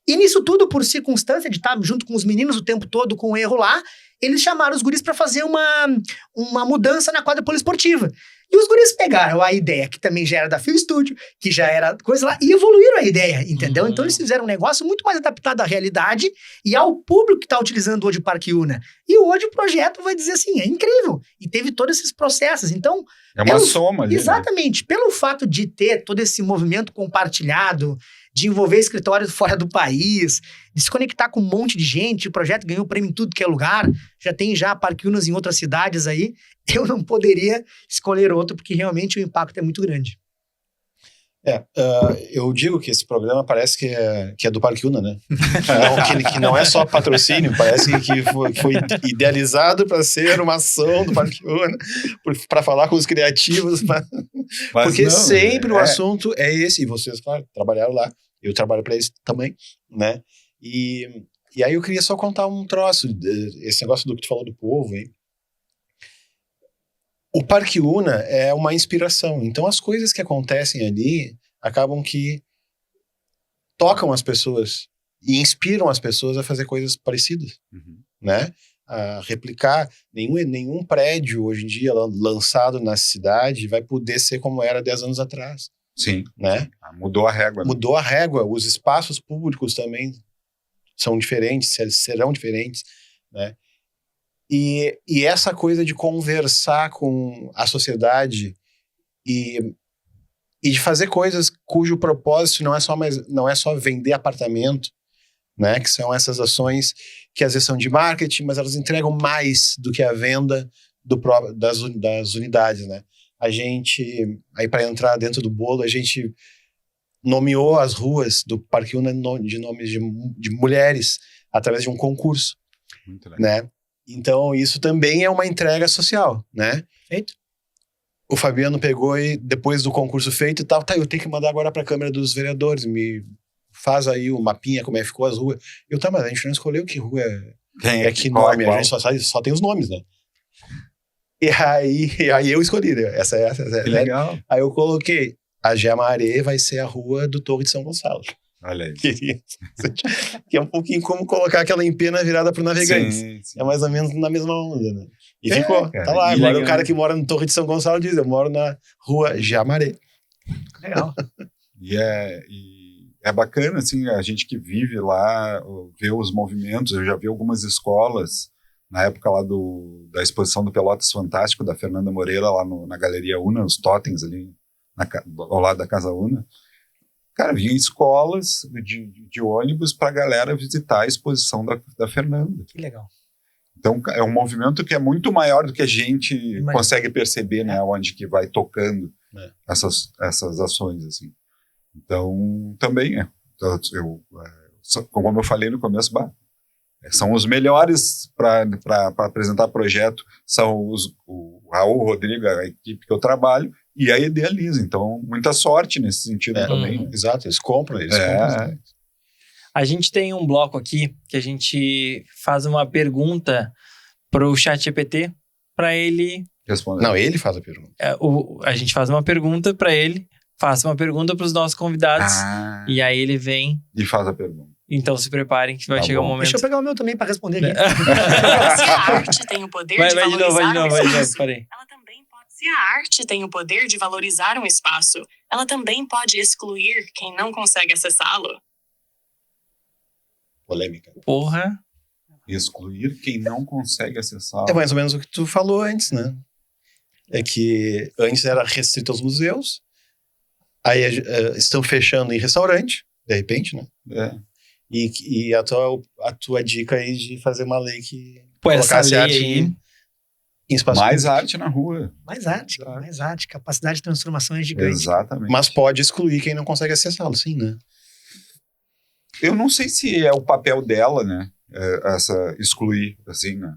E nisso tudo, por circunstância de estar junto com os meninos o tempo todo com o erro lá, eles chamaram os guris para fazer uma mudança na quadra poliesportiva. E os guris pegaram a ideia, que também já era da Fio Studio, que já era coisa lá, e evoluíram a ideia, entendeu? Então eles fizeram um negócio muito mais adaptado à realidade e ao público que está utilizando hoje o Parque Una. E hoje o projeto vai dizer assim, é incrível. E teve todos esses processos. Então... É uma soma ali, exatamente. Né? Pelo fato de ter todo esse movimento compartilhado, de envolver escritórios fora do país, de se conectar com um monte de gente, o projeto ganhou prêmio em tudo que é lugar, já tem Parque Unas em outras cidades aí, eu não poderia escolher outro, porque realmente o impacto é muito grande. Eu digo que esse programa parece que é do Parque Una, né? que não é só patrocínio, parece que foi idealizado para ser uma ação do Parque Una, para falar com os criativos, porque não, sempre o assunto é esse, e vocês, claro, trabalharam lá, eu trabalho para eles também, né? E aí eu queria só contar um troço, esse negócio do que tu falou do povo, hein? O Parque Una é uma inspiração, então as coisas que acontecem ali acabam que tocam as pessoas e inspiram as pessoas a fazer coisas parecidas, né? A replicar. Nenhum prédio hoje em dia lançado na cidade vai poder ser como era 10 anos atrás. Sim. Né? Mudou a régua. Né? Mudou a régua. Os espaços públicos também são diferentes, serão diferentes, né? E essa coisa de conversar com a sociedade e de fazer coisas cujo propósito não é só vender apartamento, né? Que são essas ações que às vezes são de marketing, mas elas entregam mais do que a venda das unidades, né? A gente, aí para entrar dentro do bolo, a gente nomeou as ruas do Parque Una de nomes de mulheres através de um concurso. Muito legal. né? Então, isso também é uma entrega social, né? Feito. O Fabiano pegou e, depois do concurso feito e tal, tá, eu tenho que mandar agora pra Câmara dos Vereadores, me faz aí o mapinha, como é que ficou as ruas. Eu, tá, mas a gente não escolheu que rua é que Qual nome, a gente só tem os nomes, né? E aí eu escolhi, né? Essa Que legal. Aí eu coloquei, a Jamaré vai ser a rua do Torre de São Gonçalo. Olha aí. Que é um pouquinho como colocar aquela empena virada pro navegante. Sim. É mais ou menos na mesma onda, né? E É, ficou, cara, tá lá. e Agora legal. o cara que mora no Torre de São Gonçalo diz, eu moro na rua Jamaré. Legal. E é bacana, assim, a gente que vive lá, vê os movimentos. Eu já vi algumas escolas, na época lá da exposição do Pelotas Fantástico, da Fernanda Moreira, lá na Galeria Una, os totens ali, ao lado da Casa Una. Cara, vinha escolas de ônibus pra galera visitar a exposição da Fernanda. Que legal. Então, é um movimento que é muito maior do que a gente Imagina. consegue perceber, né? Onde que vai tocando É. essas ações, assim. Então, também como eu falei no começo, são os melhores para apresentar projeto, são o Raul, o Rodrigo, a equipe que eu trabalho, e a Idealiza. Então, muita sorte nesse sentido também. Né? Exato, eles compram. A gente tem um bloco aqui que a gente faz uma pergunta pro ChatGPT para ele... Responder. Não, ele faz a pergunta. A gente faz uma pergunta para ele, faça uma pergunta para os nossos convidados e aí ele vem. E faz a pergunta. Então se preparem que vai Tá chegar bom. um momento. Deixa eu pegar o meu também para responder aqui. Se a arte tem o poder Vai de de novo, valorizar vai de um novo, espaço, parei. ela também pode. Se a arte tem o poder de valorizar um espaço, ela também pode excluir quem não consegue acessá-lo. Polêmica. Porra. Excluir quem não consegue acessar. É mais ou menos o que tu falou antes, né? É que antes era restrito aos museus, aí estão fechando em restaurante, de repente, né? É. E a tua dica aí de fazer uma lei que Pô, essa colocasse lei arte aí. em espaço Mais público. arte na rua. Mais arte. Capacidade de transformação é gigante. Exatamente. Mas pode excluir quem não consegue acessá-lo, sim, né? Eu não sei se é o papel dela, né? Essa excluir, assim, né?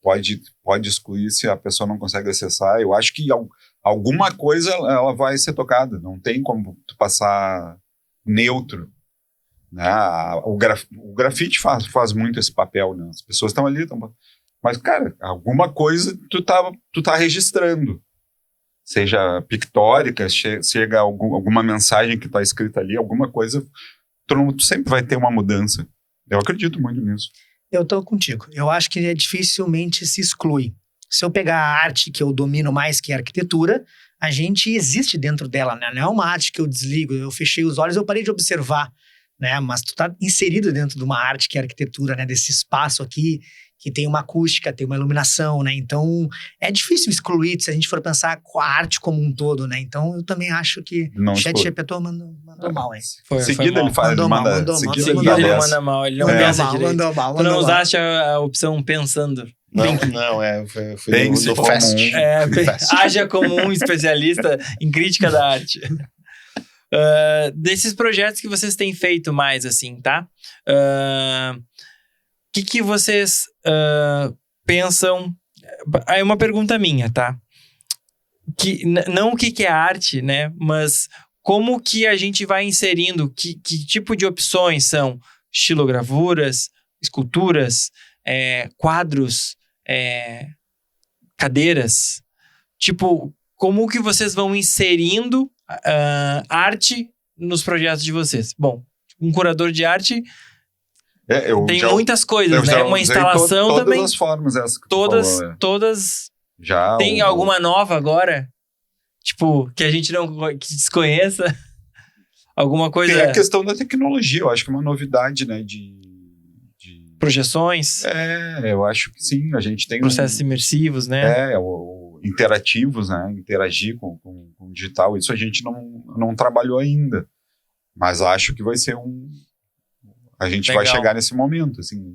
Pode excluir se a pessoa não consegue acessar. Eu acho que alguma coisa ela vai ser tocada. Não tem como tu passar neutro. Né? O grafite faz muito esse papel, né? As pessoas estão ali, mas, cara, alguma coisa tu tá registrando. Seja pictórica, chega alguma mensagem que tá escrita ali, alguma coisa, tu sempre vai ter uma mudança. Eu acredito muito nisso. Eu tô contigo. Eu acho que dificilmente se exclui. Se eu pegar a arte que eu domino mais, que é a arquitetura, a gente existe dentro dela, né? Não é uma arte que eu desligo, eu fechei os olhos, eu parei de observar, né? Mas tu tá inserido dentro de uma arte que é a arquitetura, né? Desse espaço aqui, que tem uma acústica, tem uma iluminação, né? Então, é difícil excluir se a gente for pensar com a arte como um todo, né? Então, eu também acho que Não o chat exclui. GPT mandou mal, hein? Seguida ele faz, Mandou mal, manda mandou mal. seguida Seguida ele ele dá manda mal, ele não É. pensa direito. Mandou mal. Tu não usaste a opção pensando. Não, foi Pense no como Fast. um. Haja como um especialista em crítica da arte. Desses projetos que vocês têm feito mais, assim, tá? O que vocês pensam? Aí uma pergunta minha, tá? Não o que é arte, né? Mas como que a gente vai inserindo? Que tipo de opções são? Estilogravuras, esculturas, quadros, cadeiras? Tipo, como que vocês vão inserindo arte nos projetos de vocês? Bom, um curador de arte tem muitas coisas, né? Uma instalação todas também. Todas as formas essas que tu falou, Todas. Já Tem alguma nova agora? Tipo, que a gente que desconheça? Alguma coisa? Tem a questão da tecnologia, eu acho que é uma novidade, né? De projeções? Eu acho que sim. A gente tem processos imersivos, né? Interativos, né? Interagir com o digital. Isso a gente não trabalhou ainda. Mas acho que vai ser a gente Legal. vai chegar nesse momento, assim,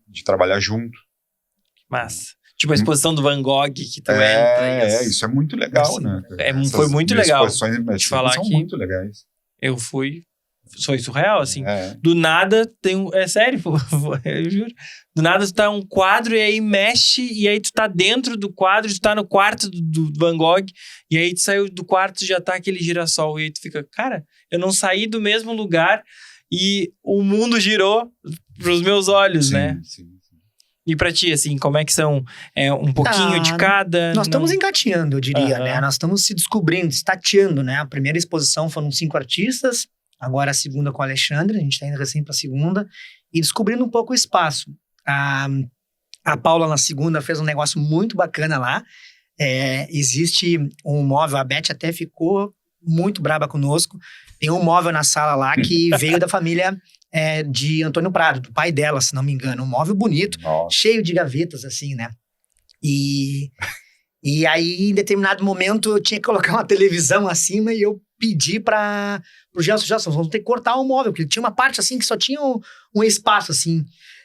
de trabalhar junto. Mas, tipo a exposição do Van Gogh, que tu entra. Isso é muito legal, assim, né? Foi muito legal. Exposições falar são que muito legais. Eu fui. foi surreal, assim. É. Do nada tem um... É sério, eu juro. Do nada tu tá um quadro e aí mexe, e aí tu tá dentro do quadro, tu tá no quarto do Van Gogh, e aí tu saiu do quarto e já tá aquele girassol. E aí tu fica, cara, eu não saí do mesmo lugar e o mundo girou pros meus olhos, Sim, né? sim, sim. E pra ti, assim, como é que são? Um pouquinho de cada? Nós estamos Não- engatinhando, eu diria, Aham. né? Nós estamos se descobrindo, estateando, né? A primeira exposição foram 5 artistas, agora a segunda com o Alexandre, a gente está indo recém para a segunda, e descobrindo um pouco o espaço. A Paula, na segunda, fez um negócio muito bacana lá. Existe um móvel, a Beth até ficou muito braba conosco. Tem um móvel na sala lá que veio da família de Antônio Prado, do pai dela, se não me engano. Um móvel bonito, Nossa. cheio de gavetas, assim, né? E aí, em determinado momento, eu tinha que colocar uma televisão acima e eu pedi pro Gelson, vamos ter que cortar o móvel, porque ele tinha uma parte, assim, que só tinha um espaço, assim.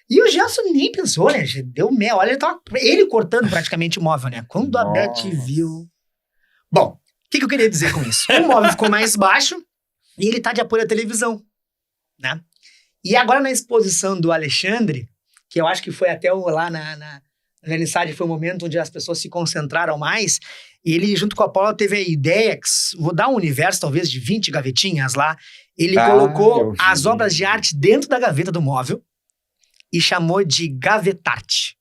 E o Gelson nem pensou, né? Deu mel. Olha, ele cortando praticamente o móvel, né? Quando a Beth viu... Bom, o que eu queria dizer com isso? O móvel ficou mais baixo e ele tá de apoio à televisão, né? E agora na exposição do Alexandre, que eu acho que foi até lá na vernissage, foi o momento onde as pessoas se concentraram mais, ele, junto com a Paula, teve a ideia, vou dar um universo talvez de 20 gavetinhas lá, ele eu colocou vi. as obras de arte dentro da gaveta do móvel e chamou de Gavetarte.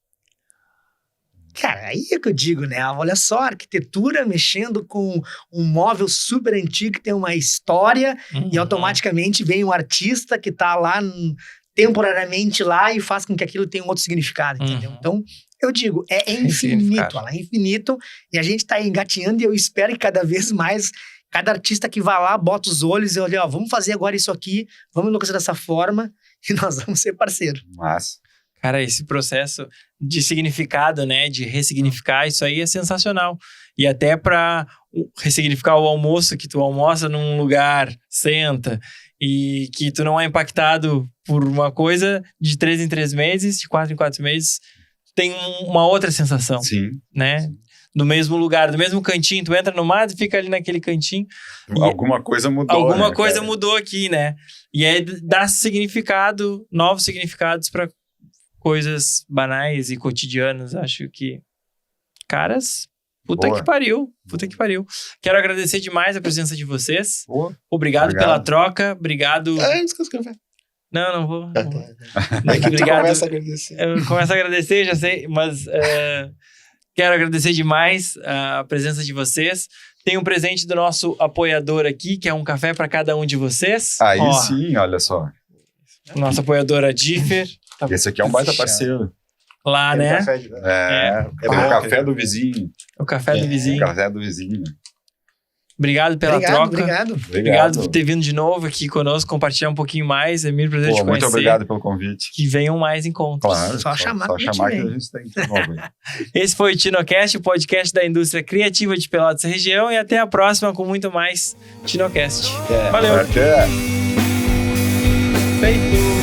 Cara, aí é que eu digo, né? Olha só, a arquitetura mexendo com um móvel super antigo que tem uma história e automaticamente vem um artista que tá lá temporariamente lá e faz com que aquilo tenha um outro significado, entendeu? Uhum. Então, eu digo, é infinito, Significado. ela é infinito e a gente tá engatinhando e eu espero que cada vez mais cada artista que vai lá, bota os olhos e olha, ó, vamos fazer agora isso aqui, vamos enlouquecer dessa forma e nós vamos ser parceiro. Mas, Cara, esse processo de significado, né? De ressignificar, isso aí é sensacional. E até pra ressignificar o almoço, que tu almoça num lugar, senta, e que tu não é impactado por uma coisa de 3 em 3 meses, de 4 em 4 meses, tem uma outra sensação, sim. né? No mesmo lugar, do mesmo cantinho, tu entra no mato e fica ali naquele cantinho. E Alguma coisa mudou. alguma né, coisa cara? mudou aqui, né? E aí dá significado, novos significados pra coisas banais e cotidianas. Acho que, caras, puta Boa. que pariu. Puta que pariu. Quero agradecer demais a presença de vocês. Boa. Obrigado Obrigado. pela troca. Obrigado. Antes que eu escrever. Não vou. Não vou. Aí que tu Obrigado. começa a agradecer. Eu começo a agradecer, já sei, mas quero agradecer demais a presença de vocês. Tem um presente do nosso apoiador aqui, que é um café para cada um de vocês. Aí Ó, sim, olha só. Nossa apoiadora Differ. Tá Esse aqui é um baita Puxa. parceiro. lá, Aquele né? café de- É É o bom, café cara. do vizinho. O café do É. O vizinho. café do vizinho. Obrigado pela troca. Obrigado. Obrigado por ter vindo de novo aqui conosco, compartilhar um pouquinho mais. É meu prazer Pô, te conhecer. muito obrigado pelo convite. Que venham mais encontros. Claro. Só chamar Só que a gente chamar que vem. a gente tem de novo aí. Esse foi o Tinocast, o podcast da indústria criativa de Pelotas e região. E até a próxima com muito mais Tinocast. É. Valeu. Até. Feito.